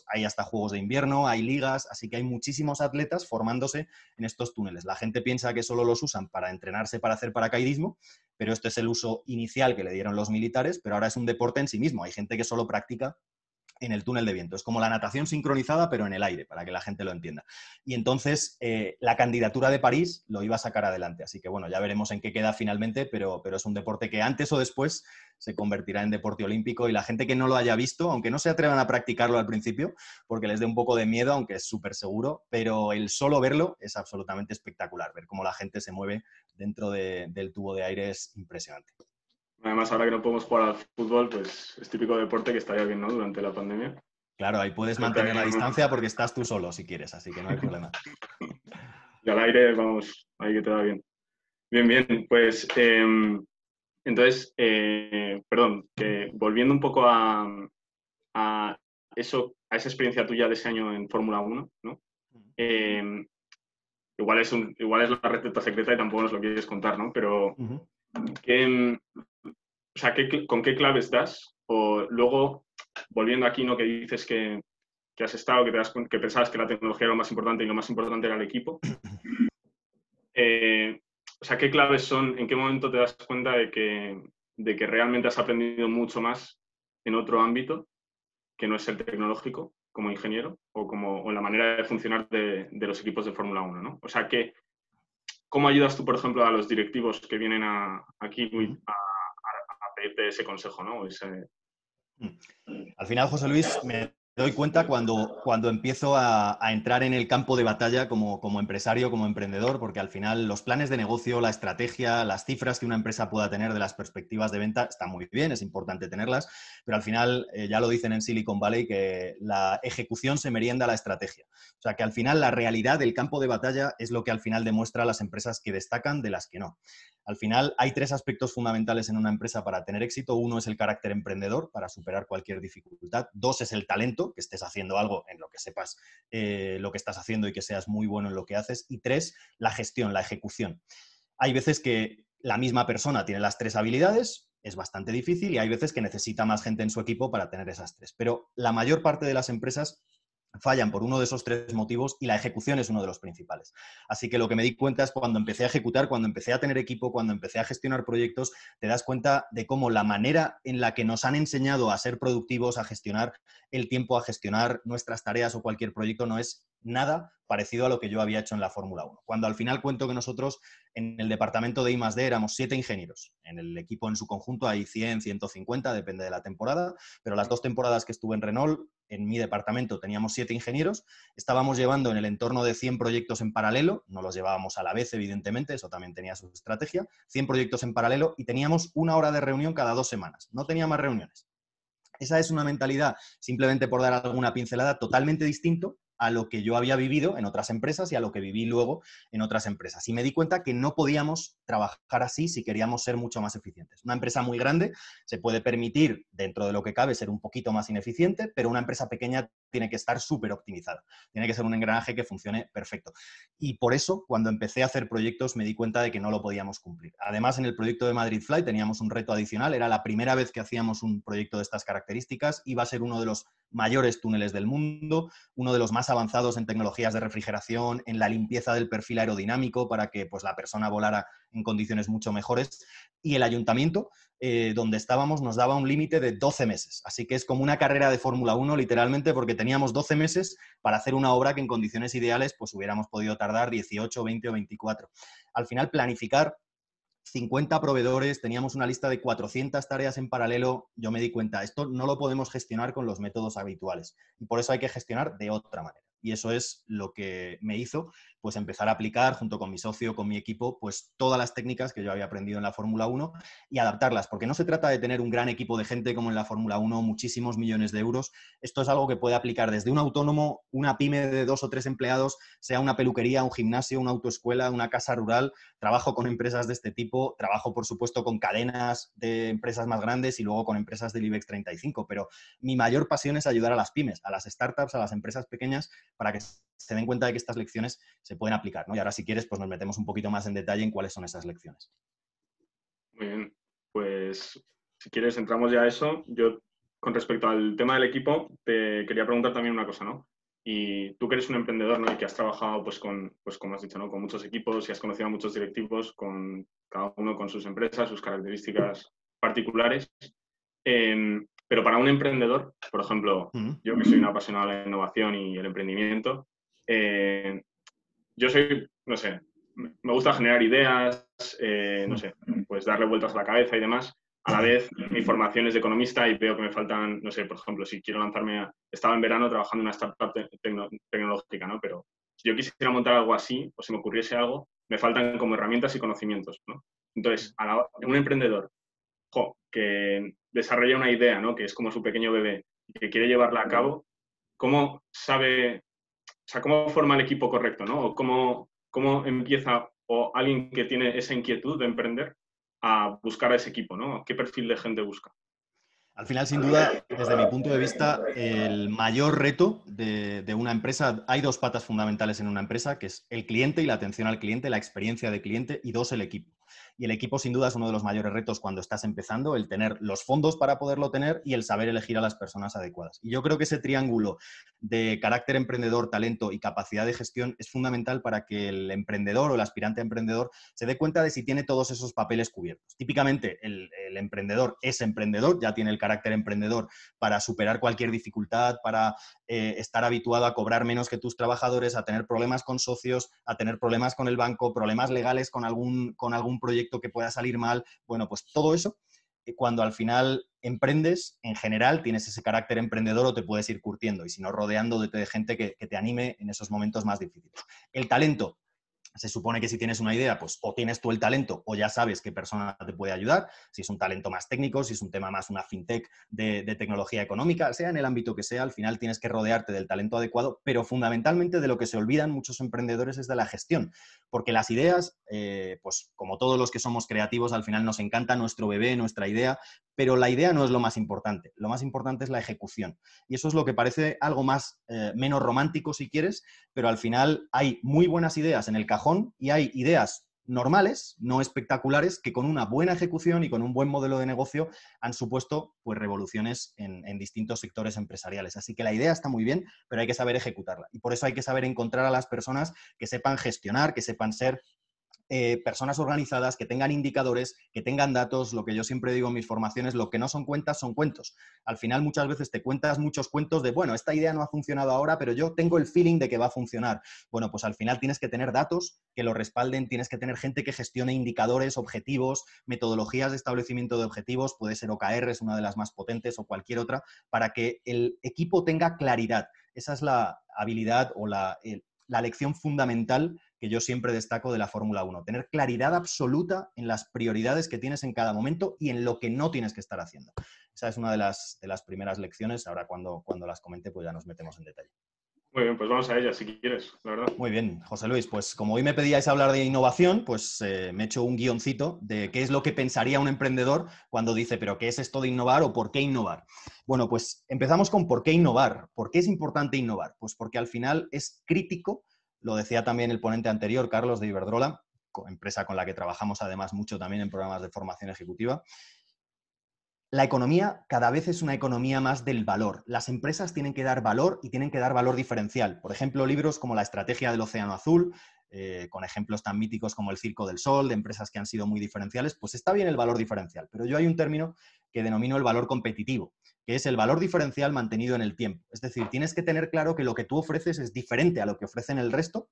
hay hasta juegos de invierno, hay ligas, así que hay muchísimos atletas formándose en estos túneles. La gente piensa que solo los usan para entrenarse para hacer paracaidismo, pero este es el uso inicial que le dieron los militares, pero ahora es un deporte en sí mismo. Hay gente que solo practica en el túnel de viento. Es como la natación sincronizada, pero en el aire, para que la gente lo entienda. Y entonces la candidatura de París lo iba a sacar adelante. Así que bueno, ya veremos en qué queda finalmente, pero es un deporte que antes o después se convertirá en deporte olímpico y la gente que no lo haya visto, aunque no se atrevan a practicarlo al principio, porque les dé un poco de miedo, aunque es súper seguro, pero el solo verlo es absolutamente espectacular. Ver cómo la gente se mueve dentro del tubo de aire es impresionante. Además, ahora que no podemos jugar al fútbol, pues es típico deporte que estaría bien, ¿no? Durante la pandemia. Claro, ahí puedes mantener la distancia porque estás tú solo si quieres, así que no hay problema. Y al aire, vamos, ahí que te va bien. Bien, bien, pues entonces, perdón, que volviendo un poco a eso, a esa experiencia tuya de ese año en Fórmula 1, ¿no? Igual es la receta secreta y tampoco nos lo quieres contar, ¿no? Pero o sea, ¿con qué claves das? O luego, volviendo aquí, ¿no? Que dices que has estado, que pensabas que la tecnología era lo más importante y lo más importante era el equipo. O sea, ¿qué claves son? ¿En qué momento te das cuenta de que realmente has aprendido mucho más en otro ámbito que no es el tecnológico, como ingeniero, o en la manera de funcionar de los equipos de Fórmula 1, ¿no? O sea, ¿cómo ayudas tú, por ejemplo, a los directivos que vienen aquí a pedirte ese consejo, ¿no? Al final, José Luis, me doy cuenta cuando empiezo a entrar en el campo de batalla como empresario, como emprendedor, porque al final los planes de negocio, la estrategia, las cifras que una empresa pueda tener de las perspectivas de venta están muy bien, es importante tenerlas, pero al final ya lo dicen en Silicon Valley que la ejecución se merienda a la estrategia. O sea que al final la realidad del campo de batalla es lo que al final demuestra a las empresas que destacan de las que no. Al final hay 3 aspectos fundamentales en una empresa para tener éxito. 1 es el carácter emprendedor para superar cualquier dificultad. 2 es el talento, que estés haciendo algo en lo que sepas lo que estás haciendo y que seas muy bueno en lo que haces. Y 3, la gestión, la ejecución. Hay veces que la misma persona tiene las 3 habilidades, es bastante difícil, y hay veces que necesita más gente en su equipo para tener esas 3. Pero la mayor parte de las empresas fallan por uno de esos 3 motivos y la ejecución es uno de los principales. Así que lo que me di cuenta es cuando empecé a ejecutar, cuando empecé a tener equipo, cuando empecé a gestionar proyectos, te das cuenta de cómo la manera en la que nos han enseñado a ser productivos, a gestionar el tiempo, a gestionar nuestras tareas o cualquier proyecto no es nada parecido a lo que yo había hecho en la Fórmula 1. Cuando al final cuento que nosotros en el departamento de I+D éramos 7 ingenieros. En el equipo en su conjunto hay 100, 150, depende de la temporada, pero las 2 temporadas que estuve en Renault, en mi departamento teníamos 7 ingenieros, estábamos llevando en el entorno de 100 proyectos en paralelo, no los llevábamos a la vez, evidentemente, eso también tenía su estrategia, 100 proyectos en paralelo y teníamos 1 hora de reunión cada 2 semanas, no tenía más reuniones. Esa es una mentalidad, simplemente por dar alguna pincelada, totalmente distinto a lo que yo había vivido en otras empresas y a lo que viví luego en otras empresas. Y me di cuenta que no podíamos trabajar así si queríamos ser mucho más eficientes. Una empresa muy grande se puede permitir, dentro de lo que cabe, ser un poquito más ineficiente, pero una empresa pequeña tiene que estar súper optimizada. Tiene que ser un engranaje que funcione perfecto. Y por eso, cuando empecé a hacer proyectos, me di cuenta de que no lo podíamos cumplir. Además, en el proyecto de Madrid Fly teníamos un reto adicional. Era la primera vez que hacíamos un proyecto de estas características. Iba a ser uno de los mayores túneles del mundo, uno de los más avanzados en tecnologías de refrigeración, en la limpieza del perfil aerodinámico para que pues, la persona volara en condiciones mucho mejores. Y el ayuntamiento, donde estábamos, nos daba un límite de 12 meses. Así que es como una carrera de Fórmula 1, literalmente, porque teníamos 12 meses para hacer una obra que en condiciones ideales pues hubiéramos podido tardar 18, 20 o 24. Al final, planificar 50 proveedores, teníamos una lista de 400 tareas en paralelo, yo me di cuenta, esto no lo podemos gestionar con los métodos habituales y por eso hay que gestionar de otra manera. Y eso es lo que me hizo pues empezar a aplicar junto con mi socio, con mi equipo, pues todas las técnicas que yo había aprendido en la Fórmula 1 y adaptarlas, porque no se trata de tener un gran equipo de gente como en la Fórmula 1, muchísimos millones de euros. Esto es algo que puede aplicar desde un autónomo, una pyme de 2 o 3 empleados, sea una peluquería, un gimnasio, una autoescuela, una casa rural. Trabajo con empresas de este tipo, trabajo por supuesto con cadenas de empresas más grandes y luego con empresas del IBEX 35, pero mi mayor pasión es ayudar a las pymes, a las startups, a las empresas pequeñas, para que se den cuenta de que estas lecciones se pueden aplicar, ¿no? Y ahora, si quieres, pues nos metemos un poquito más en detalle en cuáles son esas lecciones. Muy bien, pues si quieres entramos ya a eso. Yo, con respecto al tema del equipo, te quería preguntar también una cosa, ¿no? Y tú que eres un emprendedor, ¿no? Y que has trabajado, pues como has dicho, ¿no? Con muchos equipos y has conocido a muchos directivos, con cada uno con sus empresas, sus características particulares. Pero para un emprendedor, por ejemplo, yo que soy un apasionado de la innovación y el emprendimiento, yo soy, no sé, me gusta generar ideas, no sé, pues darle vueltas a la cabeza y demás. A la vez, mi formación es de economista y veo que me faltan, no sé, por ejemplo, si quiero lanzarme estaba en verano trabajando en una startup tecnológica, ¿no? Pero si yo quisiera montar algo así, o si me ocurriese algo, me faltan como herramientas y conocimientos, ¿no? Entonces, un emprendedor que desarrolla una idea, ¿no? Que es como su pequeño bebé y que quiere llevarla a cabo, ¿cómo sabe, o sea, cómo forma el equipo correcto, ¿no? O cómo empieza, o alguien que tiene esa inquietud de emprender, a buscar a ese equipo, ¿no? ¿Qué perfil de gente busca? Al final, sin duda, desde mi punto de vista, el mayor reto de una empresa, hay 2 patas fundamentales en una empresa, que es el cliente y la atención al cliente, la experiencia de cliente, y 2, el equipo. Y el equipo, sin duda, es uno de los mayores retos cuando estás empezando, el tener los fondos para poderlo tener y el saber elegir a las personas adecuadas. Y yo creo que ese triángulo de carácter emprendedor, talento y capacidad de gestión es fundamental para que el emprendedor o el aspirante a emprendedor se dé cuenta de si tiene todos esos papeles cubiertos. Típicamente, el emprendedor es emprendedor, ya tiene el carácter emprendedor para superar cualquier dificultad, para estar habituado a cobrar menos que tus trabajadores, a tener problemas con socios, a tener problemas con el banco, problemas legales con algún proyecto que pueda salir mal. Bueno, pues todo eso, cuando al final emprendes, en general tienes ese carácter emprendedor o te puedes ir curtiendo, y si no, rodeándote de gente que te anime en esos momentos más difíciles. El talento. Se supone que si tienes una idea, pues o tienes tú el talento o ya sabes qué persona te puede ayudar, si es un talento más técnico, si es un tema más una fintech de tecnología económica, sea en el ámbito que sea, al final tienes que rodearte del talento adecuado, pero fundamentalmente de lo que se olvidan muchos emprendedores es de la gestión, porque las ideas, pues como todos los que somos creativos, al final nos encanta nuestro bebé, nuestra idea, pero la idea no es lo más importante es la ejecución. Y eso es lo que parece algo más, menos romántico si quieres, pero al final hay muy buenas ideas en el cajón y hay ideas normales, no espectaculares, que con una buena ejecución y con un buen modelo de negocio han supuesto pues, revoluciones en distintos sectores empresariales. Así que la idea está muy bien, pero hay que saber ejecutarla. Y por eso hay que saber encontrar a las personas que sepan gestionar, que sepan ser personas organizadas, que tengan indicadores, que tengan datos. Lo que yo siempre digo en mis formaciones, lo que no son cuentas son cuentos. Al final muchas veces te cuentas muchos cuentos de, bueno, esta idea no ha funcionado ahora, pero yo tengo el feeling de que va a funcionar. Bueno, pues al final tienes que tener datos que lo respalden, tienes que tener gente que gestione indicadores, objetivos, metodologías de establecimiento de objetivos, puede ser OKR, es una de las más potentes, o cualquier otra, para que el equipo tenga claridad. Esa es la habilidad o la lección fundamental que yo siempre destaco de la Fórmula 1, tener claridad absoluta en las prioridades que tienes en cada momento y en lo que no tienes que estar haciendo. Esa es una de las primeras lecciones. Ahora cuando las comente, pues ya nos metemos en detalle. Muy bien, pues vamos a ella si quieres, la verdad. Muy bien, José Luis, pues como hoy me pedíais hablar de innovación, pues me he hecho un guioncito de qué es lo que pensaría un emprendedor cuando dice, pero ¿qué es esto de innovar o por qué innovar? Bueno, pues empezamos con por qué innovar. ¿Por qué es importante innovar? Pues porque al final es crítico, lo decía también el ponente anterior, Carlos de Iberdrola, empresa con la que trabajamos además mucho también en programas de formación ejecutiva. La economía cada vez es una economía más del valor. Las empresas tienen que dar valor y tienen que dar valor diferencial. Por ejemplo, libros como La estrategia del océano azul, con ejemplos tan míticos como El Circo del Sol, de empresas que han sido muy diferenciales, pues está bien el valor diferencial. Pero yo hay un término que denomino el valor competitivo, que es el valor diferencial mantenido en el tiempo. Es decir, tienes que tener claro que lo que tú ofreces es diferente a lo que ofrecen el resto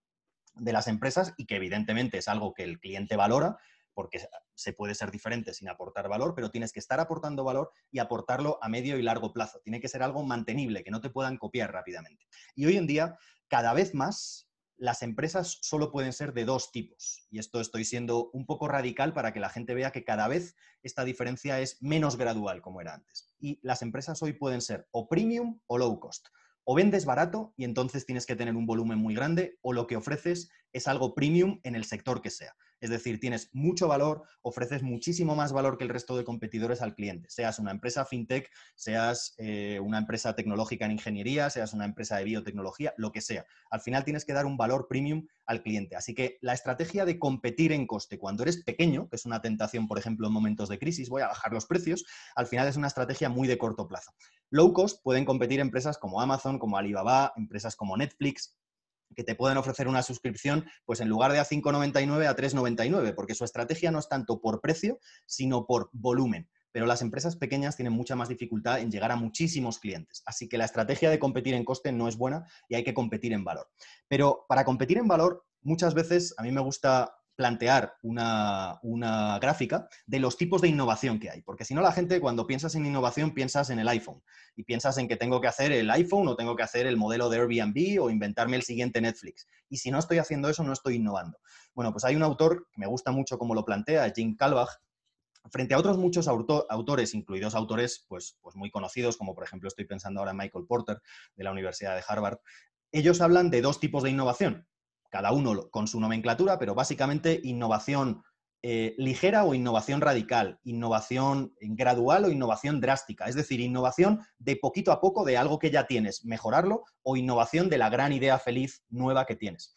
de las empresas y que evidentemente es algo que el cliente valora, porque se puede ser diferente sin aportar valor, pero tienes que estar aportando valor y aportarlo a medio y largo plazo. Tiene que ser algo mantenible, que no te puedan copiar rápidamente. Y hoy en día, cada vez más, las empresas solo pueden ser de dos tipos. Y esto estoy siendo un poco radical para que la gente vea que cada vez esta diferencia es menos gradual como era antes. Y las empresas hoy pueden ser o premium o low cost. O vendes barato y entonces tienes que tener un volumen muy grande, o lo que ofreces es algo premium en el sector que sea. Es decir, tienes mucho valor, ofreces muchísimo más valor que el resto de competidores al cliente. Seas una empresa fintech, seas una empresa tecnológica en ingeniería, seas una empresa de biotecnología, lo que sea. Al final tienes que dar un valor premium al cliente. Así que la estrategia de competir en coste cuando eres pequeño, que es una tentación, por ejemplo, en momentos de crisis, voy a bajar los precios, al final es una estrategia muy de corto plazo. Low cost pueden competir empresas como Amazon, como Alibaba, empresas como Netflix, que te pueden ofrecer una suscripción, pues en lugar de a 5,99 a 3,99, porque su estrategia no es tanto por precio, sino por volumen. Pero las empresas pequeñas tienen mucha más dificultad en llegar a muchísimos clientes. Así que la estrategia de competir en coste no es buena y hay que competir en valor. Pero para competir en valor, muchas veces a mí me gusta plantear una gráfica de los tipos de innovación que hay. Porque si no, la gente cuando piensas en innovación piensas en el iPhone y piensas en que tengo que hacer el iPhone o tengo que hacer el modelo de Airbnb o inventarme el siguiente Netflix. Y si no estoy haciendo eso, no estoy innovando. Bueno, pues hay un autor que me gusta mucho cómo lo plantea, Jim Calvach, frente a otros muchos autores, incluidos autores pues muy conocidos, como por ejemplo estoy pensando ahora en Michael Porter, de la Universidad de Harvard. Ellos hablan de dos tipos de innovación, cada uno con su nomenclatura, pero básicamente innovación ligera o innovación radical, innovación gradual o innovación drástica, es decir, innovación de poquito a poco de algo que ya tienes, mejorarlo, o innovación de la gran idea feliz nueva que tienes.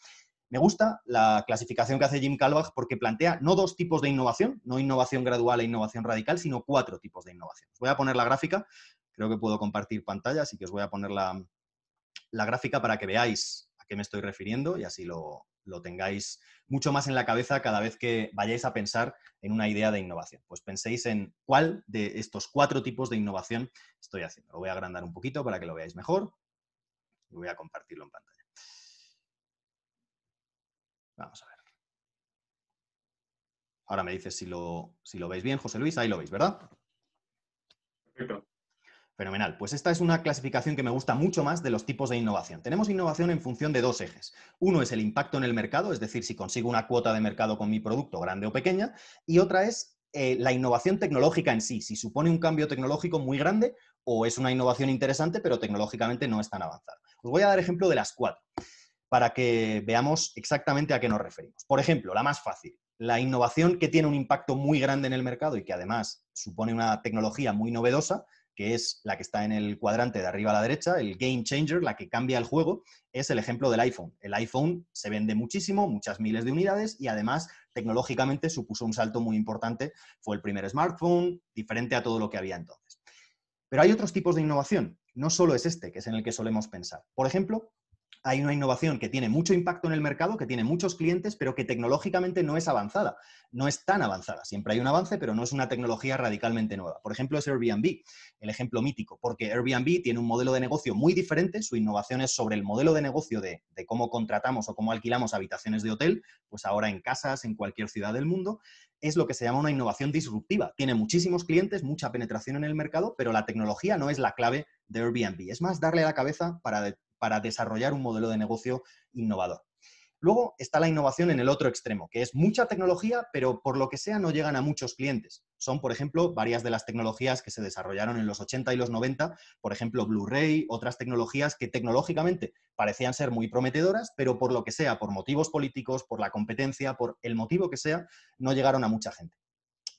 Me gusta la clasificación que hace Jim Calvach porque plantea no dos tipos de innovación, no innovación gradual e innovación radical, sino 4 tipos de innovación. Os voy a poner la gráfica, creo que puedo compartir pantalla, así que os voy a poner la gráfica para que veáis a qué me estoy refiriendo y así lo tengáis mucho más en la cabeza cada vez que vayáis a pensar en una idea de innovación. Pues penséis en cuál de estos 4 tipos de innovación estoy haciendo. Lo voy a agrandar un poquito para que lo veáis mejor y voy a compartirlo en pantalla. Vamos a ver. Ahora me dices si lo veis bien, José Luis. Ahí lo veis, ¿verdad? Perfecto. Fenomenal. Pues esta es una clasificación que me gusta mucho más de los tipos de innovación. Tenemos innovación en función de 2 ejes. Uno es el impacto en el mercado, es decir, si consigo una cuota de mercado con mi producto, grande o pequeña, y otra es la innovación tecnológica en sí, si supone un cambio tecnológico muy grande o es una innovación interesante, pero tecnológicamente no es tan avanzada. Os voy a dar ejemplo de las 4 para que veamos exactamente a qué nos referimos. Por ejemplo, la más fácil, la innovación que tiene un impacto muy grande en el mercado y que además supone una tecnología muy novedosa, que es la que está en el cuadrante de arriba a la derecha, el game changer, la que cambia el juego, es el ejemplo del iPhone. El iPhone se vende muchísimo, muchas miles de unidades y además tecnológicamente supuso un salto muy importante. Fue el primer smartphone, diferente a todo lo que había entonces. Pero hay otros tipos de innovación, no solo es este, que es en el que solemos pensar. Por ejemplo, hay una innovación que tiene mucho impacto en el mercado, que tiene muchos clientes, pero que tecnológicamente no es avanzada. No es tan avanzada. Siempre hay un avance, pero no es una tecnología radicalmente nueva. Por ejemplo, es Airbnb, el ejemplo mítico, porque Airbnb tiene un modelo de negocio muy diferente. Su innovación es sobre el modelo de negocio de cómo contratamos o cómo alquilamos habitaciones de hotel, pues ahora en casas, en cualquier ciudad del mundo. Es lo que se llama una innovación disruptiva. Tiene muchísimos clientes, mucha penetración en el mercado, pero la tecnología no es la clave de Airbnb. Es más darle a la cabeza para desarrollar un modelo de negocio innovador. Luego está la innovación en el otro extremo, que es mucha tecnología, pero por lo que sea no llegan a muchos clientes. son, por ejemplo, varias de las tecnologías que se desarrollaron en los 80 y los 90, por ejemplo, Blu-ray, otras tecnologías que tecnológicamente parecían ser muy prometedoras, pero por lo que sea, por motivos políticos, por la competencia, por el motivo que sea, no llegaron a mucha gente.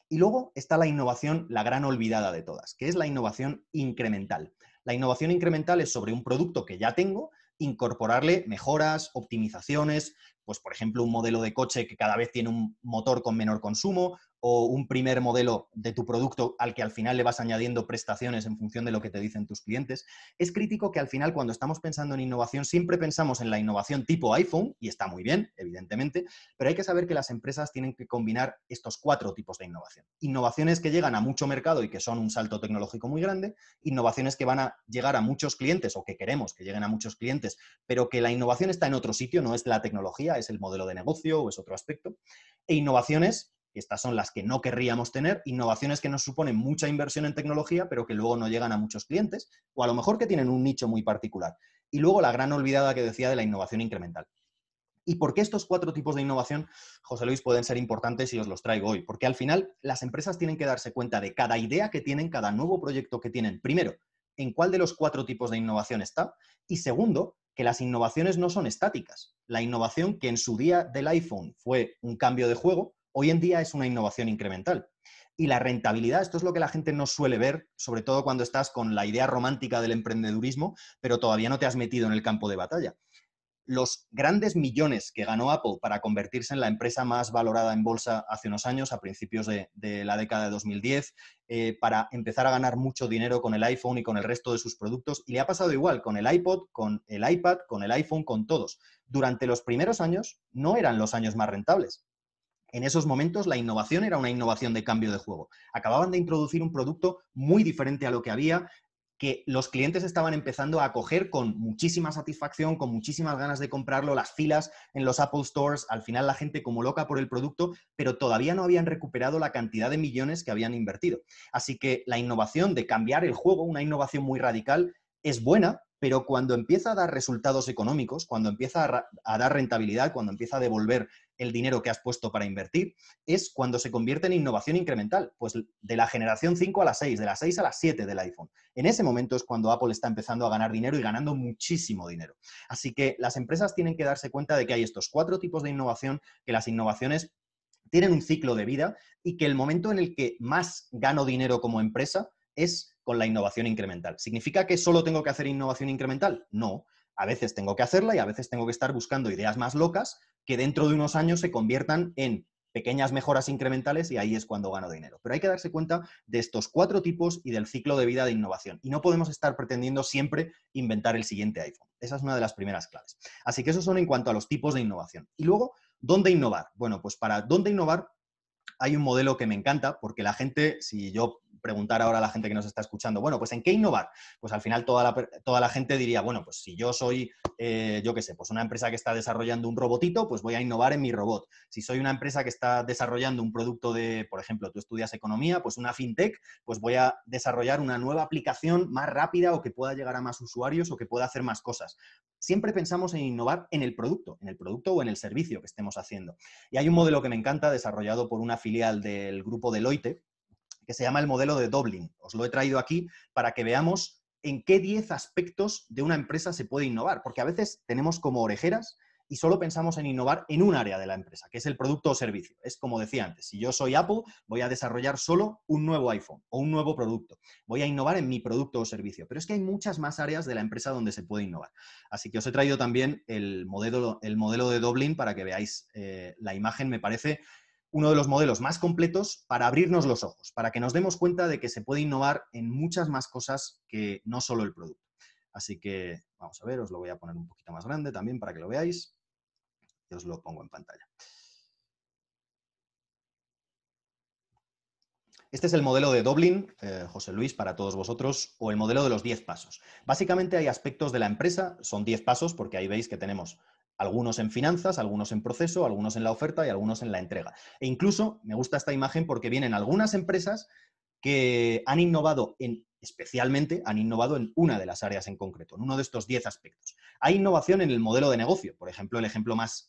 Y luego está la innovación, la gran olvidada de todas, que es la innovación incremental. La innovación incremental es sobre un producto que ya tengo, incorporarle mejoras, optimizaciones, pues por ejemplo un modelo de coche que cada vez tiene un motor con menor consumo, o un primer modelo de tu producto al que al final le vas añadiendo prestaciones en función de lo que te dicen tus clientes. Es crítico que al final, cuando estamos pensando en innovación, siempre pensamos en la innovación tipo iPhone, y está muy bien, evidentemente, pero hay que saber que las empresas tienen que combinar estos 4 tipos de innovación. Innovaciones que llegan a mucho mercado y que son un salto tecnológico muy grande, innovaciones que van a llegar a muchos clientes o que queremos que lleguen a muchos clientes, pero que la innovación está en otro sitio, no es la tecnología, es el modelo de negocio o es otro aspecto, e innovaciones, estas son las que no querríamos tener, innovaciones que nos suponen mucha inversión en tecnología, pero que luego no llegan a muchos clientes, o a lo mejor que tienen un nicho muy particular. Y luego la gran olvidada que decía de la innovación incremental. ¿Y por qué estos 4 tipos de innovación, José Luis, pueden ser importantes y os los traigo hoy? Porque al final las empresas tienen que darse cuenta de cada idea que tienen, cada nuevo proyecto que tienen. Primero, en cuál de los 4 tipos de innovación está. Y segundo, que las innovaciones no son estáticas. La innovación que en su día del iPhone fue un cambio de juego, hoy en día es una innovación incremental. Y la rentabilidad, esto es lo que la gente no suele ver, sobre todo cuando estás con la idea romántica del emprendedurismo, pero todavía no te has metido en el campo de batalla. Los grandes millones que ganó Apple para convertirse en la empresa más valorada en bolsa hace unos años, a principios de la década de 2010, para empezar a ganar mucho dinero con el iPhone y con el resto de sus productos. Y le ha pasado igual con el iPod, con el iPad, con el iPhone, con todos. Durante los primeros años no eran los años más rentables. En esos momentos la innovación era una innovación de cambio de juego. Acababan de introducir un producto muy diferente a lo que había, que los clientes estaban empezando a acoger con muchísima satisfacción, con muchísimas ganas de comprarlo, las filas en los Apple Stores, al final la gente como loca por el producto, pero todavía no habían recuperado la cantidad de millones que habían invertido. Así que la innovación de cambiar el juego, una innovación muy radical, es buena, pero cuando empieza a dar resultados económicos, cuando empieza a dar rentabilidad, cuando empieza a devolver el dinero que has puesto para invertir, es cuando se convierte en innovación incremental, pues de la generación 5 a la 6, de la 6 a la 7 del iPhone. En ese momento es cuando Apple está empezando a ganar dinero y ganando muchísimo dinero. Así que las empresas tienen que darse cuenta de que hay estos 4 tipos de innovación, que las innovaciones tienen un ciclo de vida y que el momento en el que más gano dinero como empresa es con la innovación incremental. ¿Significa que solo tengo que hacer innovación incremental? No. A veces tengo que hacerla y a veces tengo que estar buscando ideas más locas que dentro de unos años se conviertan en pequeñas mejoras incrementales y ahí es cuando gano dinero. Pero hay que darse cuenta de estos 4 tipos y del ciclo de vida de innovación. Y no podemos estar pretendiendo siempre inventar el siguiente iPhone. Esa es una de las primeras claves. Así que esos son en cuanto a los tipos de innovación. Y luego, ¿dónde innovar? Bueno, pues para dónde innovar hay un modelo que me encanta, porque la gente, si yo preguntara ahora a la gente que nos está escuchando, bueno, pues ¿en qué innovar? Pues al final toda la gente diría, bueno, pues si yo soy, yo qué sé, pues una empresa que está desarrollando un robotito, pues voy a innovar en mi robot. Si soy una empresa que está desarrollando un producto de, por ejemplo, tú estudias economía, pues una fintech, pues voy a desarrollar una nueva aplicación más rápida o que pueda llegar a más usuarios o que pueda hacer más cosas. Siempre pensamos en innovar en el producto o en el servicio que estemos haciendo. Y hay un modelo que me encanta, desarrollado por una filial del grupo Deloitte, que se llama el modelo de Dublin. Os lo he traído aquí para que veamos en qué 10 aspectos de una empresa se puede innovar, porque a veces tenemos como orejeras y solo pensamos en innovar en un área de la empresa, que es el producto o servicio. Es como decía antes, si yo soy Apple, voy a desarrollar solo un nuevo iPhone o un nuevo producto. Voy a innovar en mi producto o servicio. Pero es que hay muchas más áreas de la empresa donde se puede innovar. Así que os he traído también el modelo de Dublin para que veáis la imagen. Me parece uno de los modelos más completos para abrirnos los ojos, para que nos demos cuenta de que se puede innovar en muchas más cosas que no solo el producto. Así que vamos a ver, os lo voy a poner un poquito más grande también para que lo veáis. Y os lo pongo en pantalla. Este es el modelo de Dublin, José Luis, para todos vosotros, o el modelo de los 10 pasos. Básicamente hay aspectos de la empresa, son 10 pasos, porque ahí veis que tenemos algunos en finanzas, algunos en proceso, algunos en la oferta y algunos en la entrega. E incluso me gusta esta imagen porque vienen algunas empresas que han innovado especialmente han innovado en una de las áreas en concreto, en uno de estos 10 aspectos. Hay innovación en el modelo de negocio. Por ejemplo, el ejemplo más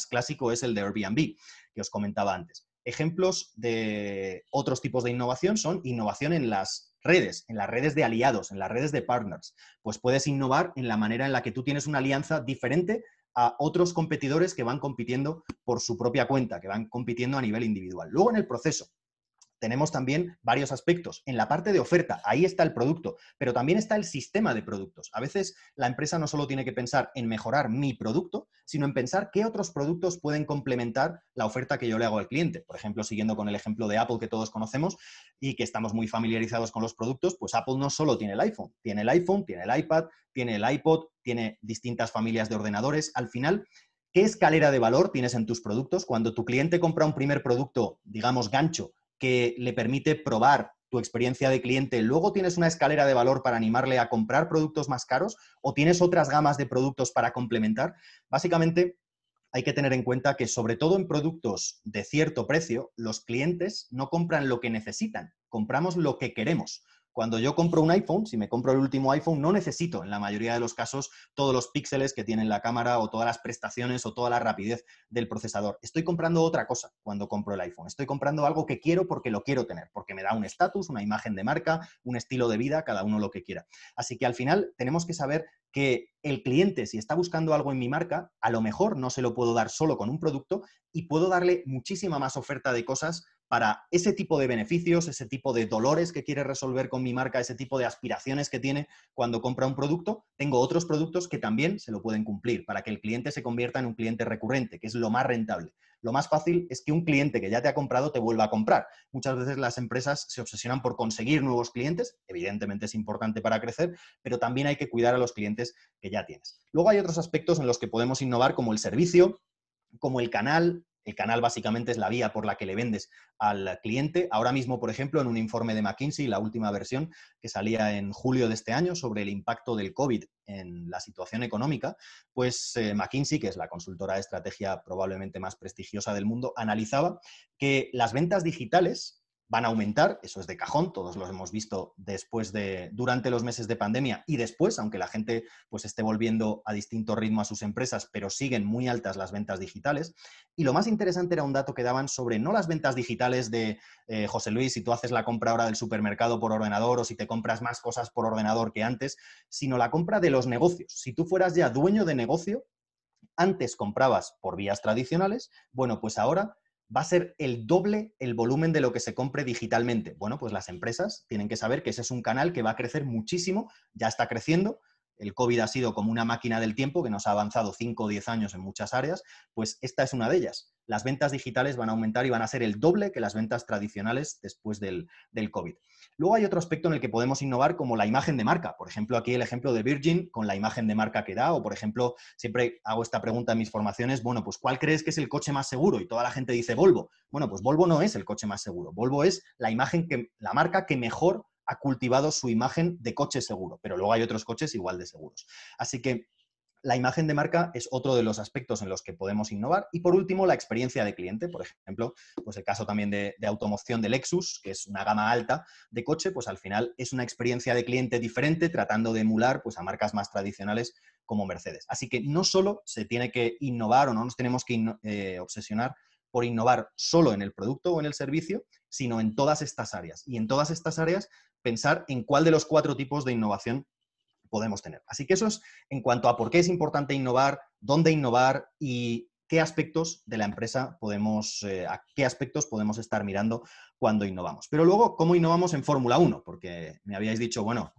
clásico es el de Airbnb, que os comentaba antes. Ejemplos de otros tipos de innovación son innovación en las redes de aliados, en las redes de partners. Pues puedes innovar en la manera en la que tú tienes una alianza diferente a otros competidores que van compitiendo por su propia cuenta, que van compitiendo a nivel individual. Luego, en el proceso, tenemos también varios aspectos. En la parte de oferta, ahí está el producto, pero también está el sistema de productos. A veces la empresa no solo tiene que pensar en mejorar mi producto, sino en pensar qué otros productos pueden complementar la oferta que yo le hago al cliente. Por ejemplo, siguiendo con el ejemplo de Apple que todos conocemos y que estamos muy familiarizados con los productos, pues Apple no solo tiene el iPhone, tiene el iPad, tiene el iPod, tiene distintas familias de ordenadores. Al final, ¿qué escalera de valor tienes en tus productos? Cuando tu cliente compra un primer producto, digamos, gancho, que le permite probar tu experiencia de cliente, luego tienes una escalera de valor para animarle a comprar productos más caros o tienes otras gamas de productos para complementar. Básicamente, hay que tener en cuenta que, sobre todo en productos de cierto precio, los clientes no compran lo que necesitan, compramos lo que queremos. Cuando yo compro un iPhone, si me compro el último iPhone, no necesito, en la mayoría de los casos, todos los píxeles que tiene la cámara o todas las prestaciones o toda la rapidez del procesador. Estoy comprando otra cosa cuando compro el iPhone. Estoy comprando algo que quiero porque lo quiero tener, porque me da un estatus, una imagen de marca, un estilo de vida, cada uno lo que quiera. Así que al final tenemos que saber que el cliente, si está buscando algo en mi marca, a lo mejor no se lo puedo dar solo con un producto y puedo darle muchísima más oferta de cosas para ese tipo de beneficios, ese tipo de dolores que quiere resolver con mi marca, ese tipo de aspiraciones que tiene cuando compra un producto. Tengo otros productos que también se lo pueden cumplir para que el cliente se convierta en un cliente recurrente, que es lo más rentable. Lo más fácil es que un cliente que ya te ha comprado te vuelva a comprar. Muchas veces las empresas se obsesionan por conseguir nuevos clientes, evidentemente es importante para crecer, pero también hay que cuidar a los clientes que ya tienes. Luego hay otros aspectos en los que podemos innovar, como el servicio, como el canal. El canal básicamente es la vía por la que le vendes al cliente. Ahora mismo, por ejemplo, en un informe de McKinsey, la última versión que salía en julio de este año sobre el impacto del COVID en la situación económica, pues McKinsey, que es la consultora de estrategia probablemente más prestigiosa del mundo, analizaba que las ventas digitales van a aumentar, eso es de cajón, todos los hemos visto durante los meses de pandemia y después, aunque la gente pues esté volviendo a distinto ritmo a sus empresas, pero siguen muy altas las ventas digitales. Y lo más interesante era un dato que daban sobre no las ventas digitales de José Luis, si tú haces la compra ahora del supermercado por ordenador o si te compras más cosas por ordenador que antes, sino la compra de los negocios. Si tú fueras ya dueño de negocio, antes comprabas por vías tradicionales, bueno, pues ahora va a ser el doble el volumen de lo que se compre digitalmente. Bueno, pues las empresas tienen que saber que ese es un canal que va a crecer muchísimo, ya está creciendo. El COVID ha sido como una máquina del tiempo que nos ha avanzado 5 o 10 años en muchas áreas, pues esta es una de ellas. Las ventas digitales van a aumentar y van a ser el doble que las ventas tradicionales después del COVID. Luego hay otro aspecto en el que podemos innovar, como la imagen de marca. Por ejemplo, aquí el ejemplo de Virgin con la imagen de marca que da, o por ejemplo, siempre hago esta pregunta en mis formaciones, bueno, pues ¿cuál crees que es el coche más seguro? Y toda la gente dice Volvo. Bueno, pues Volvo no es el coche más seguro. Volvo es la marca que mejor ha cultivado su imagen de coche seguro, pero luego hay otros coches igual de seguros. Así que la imagen de marca es otro de los aspectos en los que podemos innovar. Y por último, la experiencia de cliente. Por ejemplo, pues el caso también de automoción de Lexus, que es una gama alta de coche, pues al final es una experiencia de cliente diferente, tratando de emular pues, a marcas más tradicionales como Mercedes. Así que no solo se tiene que innovar o no nos tenemos que obsesionar por innovar solo en el producto o en el servicio, sino en todas estas áreas. Y en todas estas áreas pensar en cuál de los 4 tipos de innovación podemos tener. Así que eso es en cuanto a por qué es importante innovar, dónde innovar y qué aspectos de la empresa a qué aspectos podemos estar mirando cuando innovamos. Pero luego, ¿cómo innovamos en Fórmula 1? Porque me habíais dicho, bueno,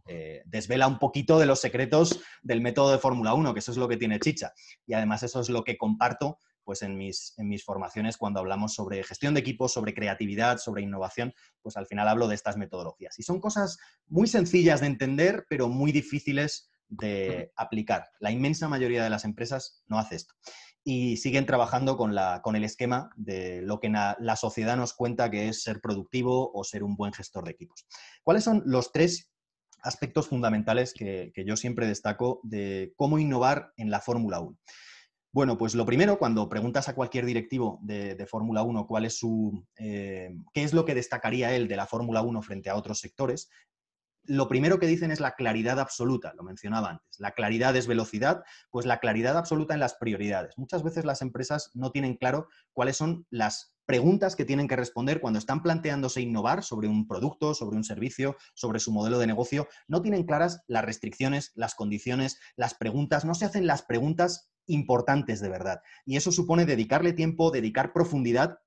desvela un poquito de los secretos del método de Fórmula 1, que eso es lo que tiene chicha. Y además eso es lo que comparto pues en mis formaciones cuando hablamos sobre gestión de equipos, sobre creatividad, sobre innovación, pues al final hablo de estas metodologías. Y son cosas muy sencillas de entender, pero muy difíciles de aplicar. La inmensa mayoría de las empresas no hace esto. Y siguen trabajando con el esquema de lo que la sociedad nos cuenta que es ser productivo o ser un buen gestor de equipos. ¿Cuáles son los 3 aspectos fundamentales que yo siempre destaco de cómo innovar en la Fórmula 1? Bueno, pues lo primero, cuando preguntas a cualquier directivo de Fórmula 1 cuál es qué es lo que destacaría él de la Fórmula 1 frente a otros sectores, lo primero que dicen es la claridad absoluta, lo mencionaba antes. La claridad es velocidad, pues la claridad absoluta en las prioridades. Muchas veces las empresas no tienen claro cuáles son las preguntas que tienen que responder cuando están planteándose innovar sobre un producto, sobre un servicio, sobre su modelo de negocio. No tienen claras las restricciones, las condiciones, las preguntas, no se hacen las preguntas importantes de verdad. Y eso supone dedicarle tiempo, dedicar profundidad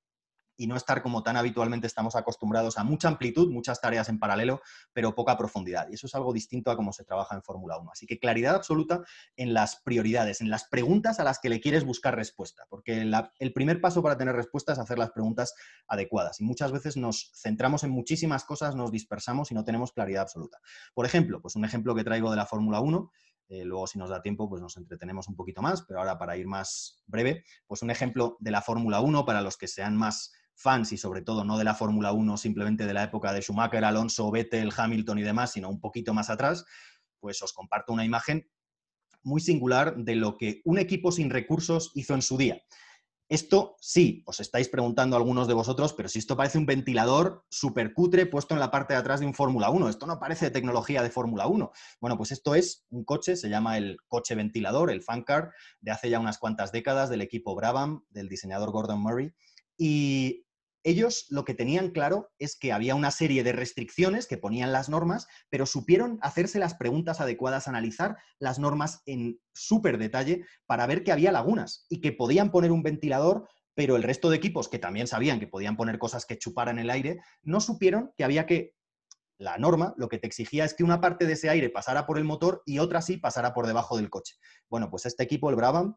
y no estar como tan habitualmente estamos acostumbrados a mucha amplitud, muchas tareas en paralelo, pero poca profundidad. Y eso es algo distinto a cómo se trabaja en Fórmula 1. Así que claridad absoluta en las prioridades, en las preguntas a las que le quieres buscar respuesta, porque el primer paso para tener respuesta es hacer las preguntas adecuadas. Y muchas veces nos centramos en muchísimas cosas, nos dispersamos y no tenemos claridad absoluta. Por ejemplo, pues un ejemplo que traigo de la Fórmula 1, luego si nos da tiempo pues nos entretenemos un poquito más, pero ahora para ir más breve, pues un ejemplo de la Fórmula 1 para los que sean más fans y sobre todo no de la Fórmula 1 simplemente de la época de Schumacher, Alonso, Vettel, Hamilton y demás, sino un poquito más atrás, pues os comparto una imagen muy singular de lo que un equipo sin recursos hizo en su día. Esto sí, os estáis preguntando algunos de vosotros, pero si esto parece un ventilador súper cutre puesto en la parte de atrás de un Fórmula 1, esto no parece tecnología de Fórmula 1. Bueno, pues esto es un coche, se llama el coche ventilador, el Fan Car, de hace ya unas cuantas décadas, del equipo Brabham, del diseñador Gordon Murray, y ellos lo que tenían claro es que había una serie de restricciones que ponían las normas, pero supieron hacerse las preguntas adecuadas, analizar las normas en súper detalle para ver que había lagunas y que podían poner un ventilador, pero el resto de equipos que también sabían que podían poner cosas que chuparan el aire, no supieron que había que... La norma lo que te exigía es que una parte de ese aire pasara por el motor y otra sí pasara por debajo del coche. Bueno, pues este equipo, el Brabham,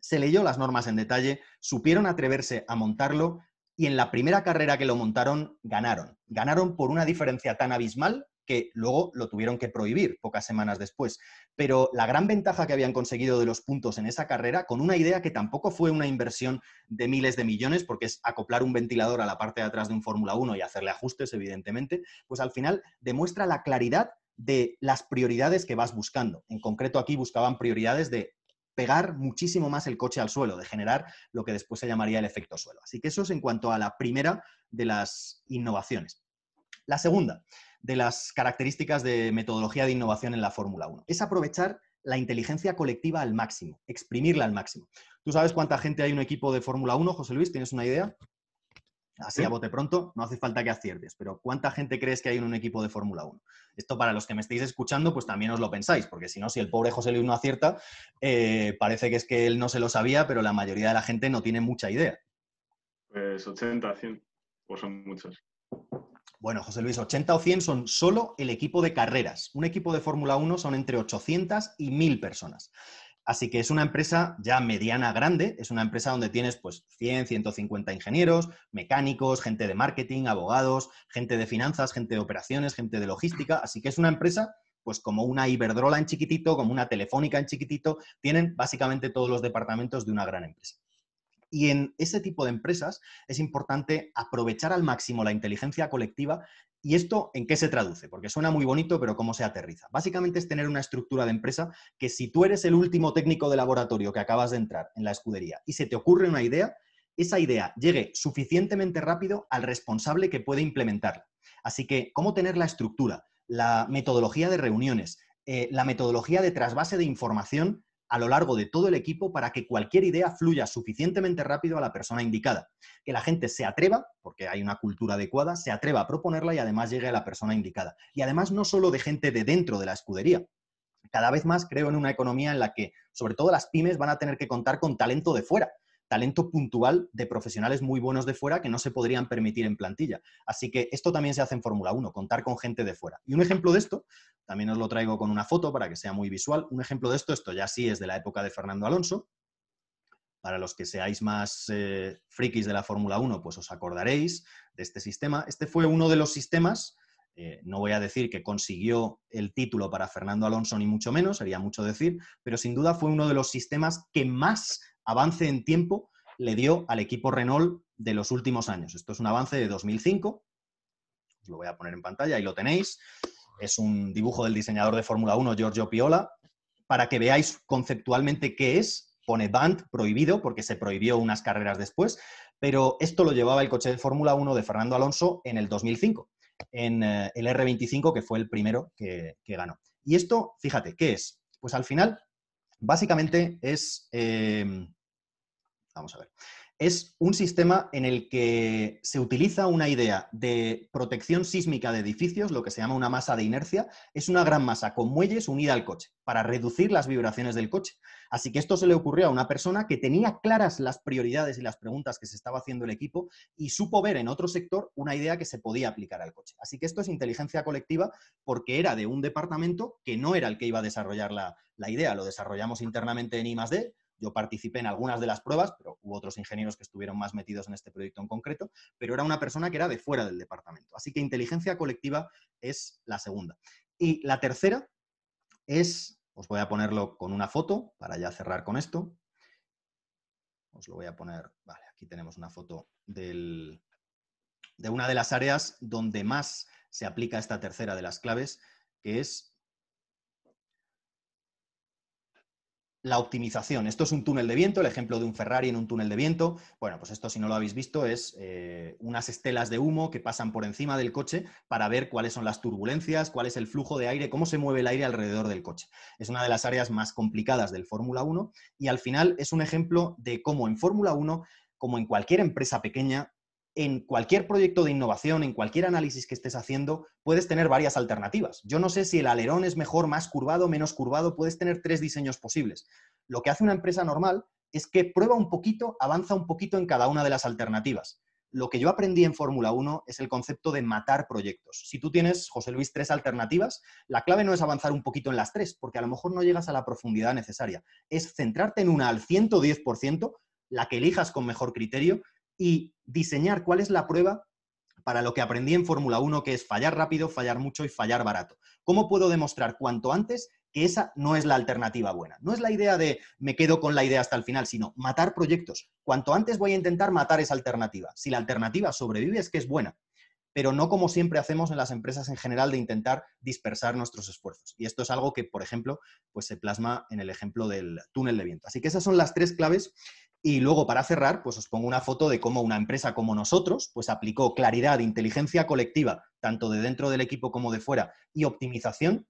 se leyó las normas en detalle, supieron atreverse a montarlo y en la primera carrera que lo montaron, ganaron. Ganaron por una diferencia tan abismal que luego lo tuvieron que prohibir pocas semanas después. Pero la gran ventaja que habían conseguido de los puntos en esa carrera, con una idea que tampoco fue una inversión de miles de millones, porque es acoplar un ventilador a la parte de atrás de un Fórmula 1 y hacerle ajustes, evidentemente, pues al final demuestra la claridad de las prioridades que vas buscando. En concreto aquí buscaban prioridades de pegar muchísimo más el coche al suelo, de generar lo que después se llamaría el efecto suelo. Así que eso es en cuanto a la primera de las innovaciones. La segunda de las características de metodología de innovación en la Fórmula 1 es aprovechar la inteligencia colectiva al máximo, exprimirla al máximo. ¿Tú sabes cuánta gente hay en un equipo de Fórmula 1, José Luis? ¿Tienes una idea? Así a bote pronto, no hace falta que aciertes, pero ¿cuánta gente crees que hay en un equipo de Fórmula 1? Esto para los que me estéis escuchando, pues también os lo pensáis, porque si no, si el pobre José Luis no acierta, parece que es que él no se lo sabía, pero la mayoría de la gente no tiene mucha idea. Pues 80, 100, pues son muchos. Bueno, José Luis, 80 o 100 son solo el equipo de carreras. Un equipo de Fórmula 1 son entre 800 y 1000 personas. Así que es una empresa ya mediana grande, es una empresa donde tienes pues 100, 150 ingenieros, mecánicos, gente de marketing, abogados, gente de finanzas, gente de operaciones, gente de logística. Así que es una empresa pues como una Iberdrola en chiquitito, como una Telefónica en chiquitito, tienen básicamente todos los departamentos de una gran empresa. Y en ese tipo de empresas es importante aprovechar al máximo la inteligencia colectiva. ¿Y esto en qué se traduce? Porque suena muy bonito, pero ¿cómo se aterriza? Básicamente es tener una estructura de empresa que si tú eres el último técnico de laboratorio que acabas de entrar en la escudería y se te ocurre una idea, esa idea llegue suficientemente rápido al responsable que puede implementarla. Así que, ¿cómo tener la estructura, la metodología de reuniones, la metodología de trasvase de información a lo largo de todo el equipo para que cualquier idea fluya suficientemente rápido a la persona indicada? Que la gente se atreva, porque hay una cultura adecuada, se atreva a proponerla y además llegue a la persona indicada. Y además no solo de gente de dentro de la escudería. Cada vez más creo en una economía en la que, sobre todo las pymes, van a tener que contar con talento de fuera, talento puntual de profesionales muy buenos de fuera que no se podrían permitir en plantilla. Así que esto también se hace en Fórmula 1, contar con gente de fuera. Y un ejemplo de esto, también os lo traigo con una foto para que sea muy visual, un ejemplo de esto ya sí es de la época de Fernando Alonso. Para los que seáis más frikis de la Fórmula 1, pues os acordaréis de este sistema. Este fue uno de los sistemas, no voy a decir que consiguió el título para Fernando Alonso, ni mucho menos, sería mucho decir, pero sin duda fue uno de los sistemas que más avance en tiempo le dio al equipo Renault de los últimos años. Esto es un avance de 2005, os lo voy a poner en pantalla, ahí lo tenéis. Es un dibujo del diseñador de Fórmula 1, Giorgio Piola, para que veáis conceptualmente qué es. Pone banned, prohibido, porque se prohibió unas carreras después, pero esto lo llevaba el coche de Fórmula 1 de Fernando Alonso en el 2005, en el R25, que fue el primero que ganó. Y esto, fíjate, ¿qué es? Pues al final, básicamente es... vamos a ver. Es un sistema en el que se utiliza una idea de protección sísmica de edificios, lo que se llama una masa de inercia. Es una gran masa con muelles unida al coche para reducir las vibraciones del coche. Así que esto se le ocurrió a una persona que tenía claras las prioridades y las preguntas que se estaba haciendo el equipo y supo ver en otro sector una idea que se podía aplicar al coche. Así que esto es inteligencia colectiva porque era de un departamento que no era el que iba a desarrollar la idea. Lo desarrollamos internamente en I+D. Yo participé en algunas de las pruebas, pero hubo otros ingenieros que estuvieron más metidos en este proyecto en concreto, pero era una persona que era de fuera del departamento. Así que inteligencia colectiva es la segunda. Y la tercera es, os voy a ponerlo con una foto para ya cerrar con esto. Os lo voy a poner, vale, aquí tenemos una foto de una de las áreas donde más se aplica esta tercera de las claves, que es la optimización. Esto es un túnel de viento, el ejemplo de un Ferrari en un túnel de viento. Bueno, pues esto, si no lo habéis visto, es unas estelas de humo que pasan por encima del coche para ver cuáles son las turbulencias, cuál es el flujo de aire, cómo se mueve el aire alrededor del coche. Es una de las áreas más complicadas del Fórmula 1 y al final es un ejemplo de cómo en Fórmula 1, como en cualquier empresa pequeña, en cualquier proyecto de innovación, en cualquier análisis que estés haciendo, puedes tener varias alternativas. Yo no sé si el alerón es mejor, más curvado, menos curvado, puedes tener 3 diseños posibles. Lo que hace una empresa normal es que prueba un poquito, avanza un poquito en cada una de las alternativas. Lo que yo aprendí en Fórmula 1 es el concepto de matar proyectos. Si tú tienes, José Luis, 3 alternativas, la clave no es avanzar un poquito en las 3, porque a lo mejor no llegas a la profundidad necesaria. Es centrarte en una al 110%, la que elijas con mejor criterio, y diseñar cuál es la prueba para lo que aprendí en Fórmula 1, que es fallar rápido, fallar mucho y fallar barato. ¿Cómo puedo demostrar cuanto antes que esa no es la alternativa buena? No es la idea de me quedo con la idea hasta el final, sino matar proyectos. Cuanto antes voy a intentar matar esa alternativa. Si la alternativa sobrevive es que es buena, pero no como siempre hacemos en las empresas en general de intentar dispersar nuestros esfuerzos. Y esto es algo que, por ejemplo, pues se plasma en el ejemplo del túnel de viento. Así que esas son las 3 claves. Y luego, para cerrar, pues os pongo una foto de cómo una empresa como nosotros pues aplicó claridad, inteligencia colectiva, tanto de dentro del equipo como de fuera, y optimización,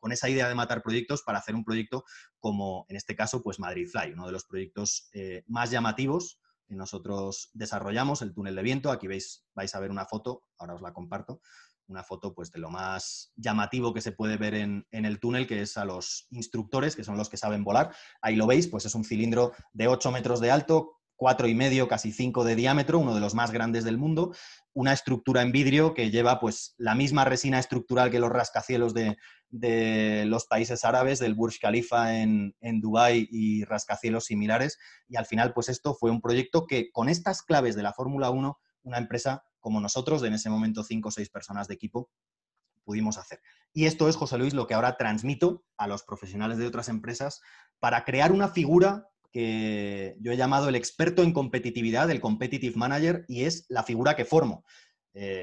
con esa idea de matar proyectos para hacer un proyecto como, en este caso, pues Madrid Fly, uno de los proyectos más llamativos que nosotros desarrollamos, el túnel de viento. Aquí vais a ver una foto, ahora os la comparto, una foto pues de lo más llamativo que se puede ver en el túnel, que es a los instructores, que son los que saben volar. Ahí lo veis, pues es un cilindro de 8 metros de alto, 4,5, casi 5 de diámetro, uno de los más grandes del mundo, una estructura en vidrio que lleva pues la misma resina estructural que los rascacielos de los países árabes, del Burj Khalifa en Dubái y rascacielos similares. Y al final, pues esto fue un proyecto que con estas claves de la Fórmula 1, una empresa como nosotros, de en ese momento 5 o 6 personas de equipo, pudimos hacer. Y esto es, José Luis, lo que ahora transmito a los profesionales de otras empresas para crear una figura que yo he llamado el experto en competitividad, el Competitive Manager, y es la figura que formo.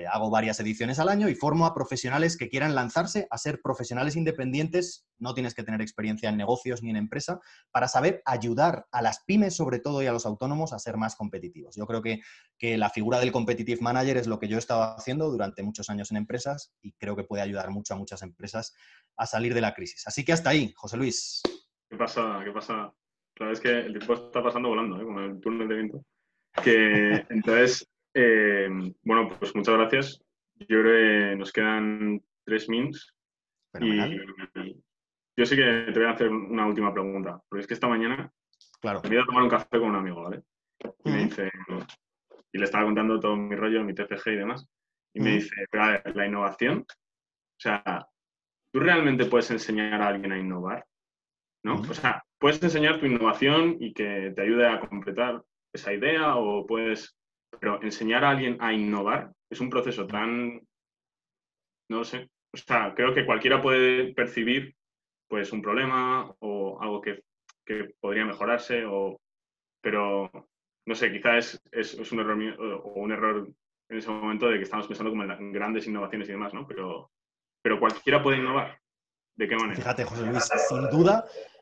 Hago varias ediciones al año y formo a profesionales que quieran lanzarse a ser profesionales independientes. No tienes que tener experiencia en negocios ni en empresa para saber ayudar a las pymes, sobre todo, y a los autónomos a ser más competitivos. Yo creo que la figura del Competitive Manager es lo que yo he estado haciendo durante muchos años en empresas y creo que puede ayudar mucho a muchas empresas a salir de la crisis. Así que hasta ahí, José Luis. ¿Qué pasa? ¿Qué pasa? Claro, es que el tiempo está pasando volando, con el túnel de viento. Entonces, bueno, pues muchas gracias. Yo creo que nos quedan 3 mins. Fenomenal. Y yo sí que te voy a hacer una última pregunta, porque es que esta mañana Claro. me he ido a tomar un café con un amigo, ¿vale? Y me dice, y le estaba contando todo mi rollo, mi TFG y demás, y me dice, pero a ver, la innovación, o sea, ¿tú realmente puedes enseñar a alguien a innovar? ¿No? O sea, puedes enseñar tu innovación y que te ayude a completar esa idea, o puedes, pero enseñar a alguien a innovar es un proceso tan, no lo sé, o sea, creo que cualquiera puede percibir pues un problema o algo que podría mejorarse, pero no sé, quizás es un error mío, o un error en ese momento de que estamos pensando como en grandes innovaciones y demás, ¿no? Pero cualquiera puede innovar. ¿De qué manera? Fíjate, José Luis,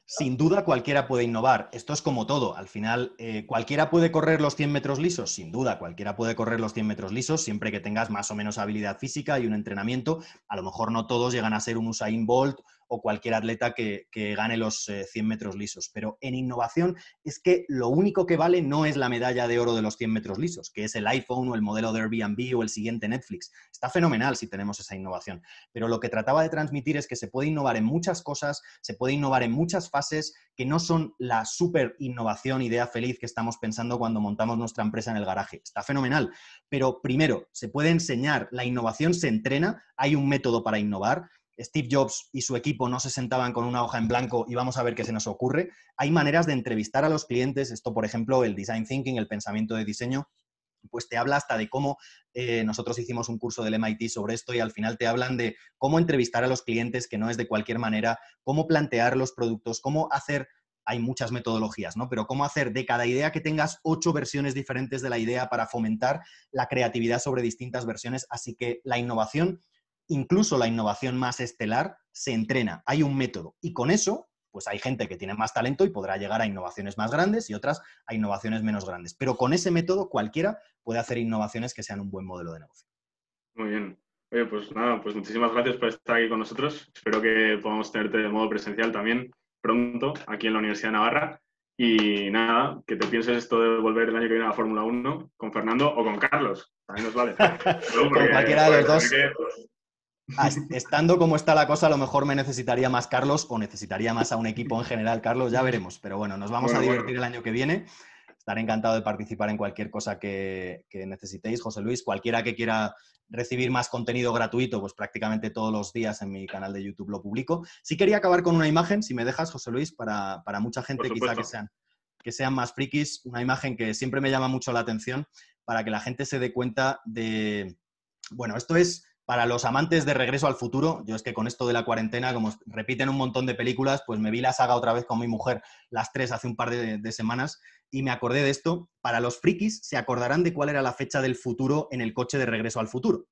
sin duda cualquiera puede innovar. Esto es como todo. Al final, ¿cualquiera puede correr los 100 metros lisos? Sin duda, cualquiera puede correr los 100 metros lisos siempre que tengas más o menos habilidad física y un entrenamiento. A lo mejor no todos llegan a ser un Usain Bolt o cualquier atleta que gane los 100 metros lisos. Pero en innovación es que lo único que vale no es la medalla de oro de los 100 metros lisos, que es el iPhone o el modelo de Airbnb o el siguiente Netflix. Está fenomenal si tenemos esa innovación. Pero lo que trataba de transmitir es que se puede innovar en muchas cosas, se puede innovar en muchas fases que no son la súper innovación, idea feliz que estamos pensando cuando montamos nuestra empresa en el garaje. Está fenomenal. Pero primero, se puede enseñar, la innovación se entrena, hay un método para innovar. Steve Jobs y su equipo no se sentaban con una hoja en blanco y vamos a ver qué se nos ocurre. Hay maneras de entrevistar a los clientes. Esto, por ejemplo, el design thinking, el pensamiento de diseño, pues te habla hasta de cómo, nosotros hicimos un curso del MIT sobre esto y al final te hablan de cómo entrevistar a los clientes, que no es de cualquier manera, cómo plantear los productos, cómo hacer... Hay muchas metodologías, ¿no? Pero cómo hacer de cada idea que tengas 8 versiones diferentes de la idea para fomentar la creatividad sobre distintas versiones. Así que la innovación, incluso la innovación más estelar, se entrena. Hay un método. Y con eso, pues hay gente que tiene más talento y podrá llegar a innovaciones más grandes y otras a innovaciones menos grandes. Pero con ese método cualquiera puede hacer innovaciones que sean un buen modelo de negocio. Muy bien. Oye, pues nada, pues muchísimas gracias por estar aquí con nosotros. Espero que podamos tenerte de modo presencial también pronto aquí en la Universidad de Navarra. Y nada, que te pienses esto de volver el año que viene a la Fórmula 1 con Fernando o con Carlos. También nos vale. Con cualquiera de los dos. Estando como está la cosa, a lo mejor me necesitaría más Carlos o necesitaría más a un equipo en general, Carlos, ya veremos. Pero bueno, nos vamos a divertir el año que viene. Estaré encantado de participar en cualquier cosa que necesitéis, José Luis. Cualquiera que quiera recibir más contenido gratuito, pues prácticamente todos los días en mi canal de YouTube lo publico. Sí quería acabar con una imagen, si me dejas, José Luis, para mucha gente quizá que sean más frikis, una imagen que siempre me llama mucho la atención para que la gente se dé cuenta de... Bueno, esto es... Para los amantes de Regreso al Futuro, yo es que con esto de la cuarentena, como repiten un montón de películas, pues me vi la saga otra vez con mi mujer, las 3 hace un par de semanas, y me acordé de esto. Para los frikis se acordarán de cuál era la fecha del futuro en el coche de Regreso al Futuro.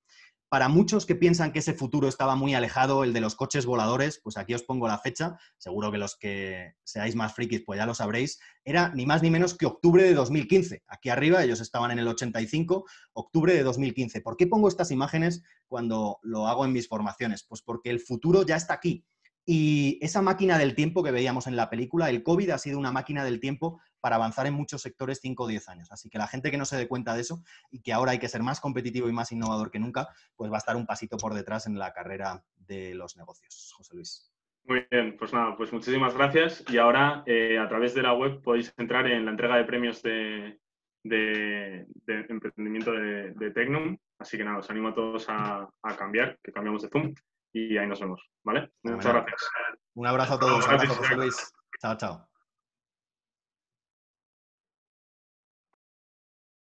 Para muchos que piensan que ese futuro estaba muy alejado, el de los coches voladores, pues aquí os pongo la fecha, seguro que los que seáis más frikis pues ya lo sabréis, era ni más ni menos que octubre de 2015. Aquí arriba ellos estaban en el 85, octubre de 2015. ¿Por qué pongo estas imágenes cuando lo hago en mis formaciones? Pues porque el futuro ya está aquí. Y esa máquina del tiempo que veíamos en la película, el COVID ha sido una máquina del tiempo para avanzar en muchos sectores 5 o 10 años. Así que la gente que no se dé cuenta de eso y que ahora hay que ser más competitivo y más innovador que nunca, pues va a estar un pasito por detrás en la carrera de los negocios. José Luis. Muy bien, pues nada, pues muchísimas gracias. Y ahora a través de la web podéis entrar en la entrega de premios de emprendimiento de Tecnum. Así que nada, os animo a todos a cambiar, que cambiamos de Zoom y ahí nos vemos, ¿vale? Muchas gracias. Un abrazo a todos. Un abrazo, José Luis. Chao, chao.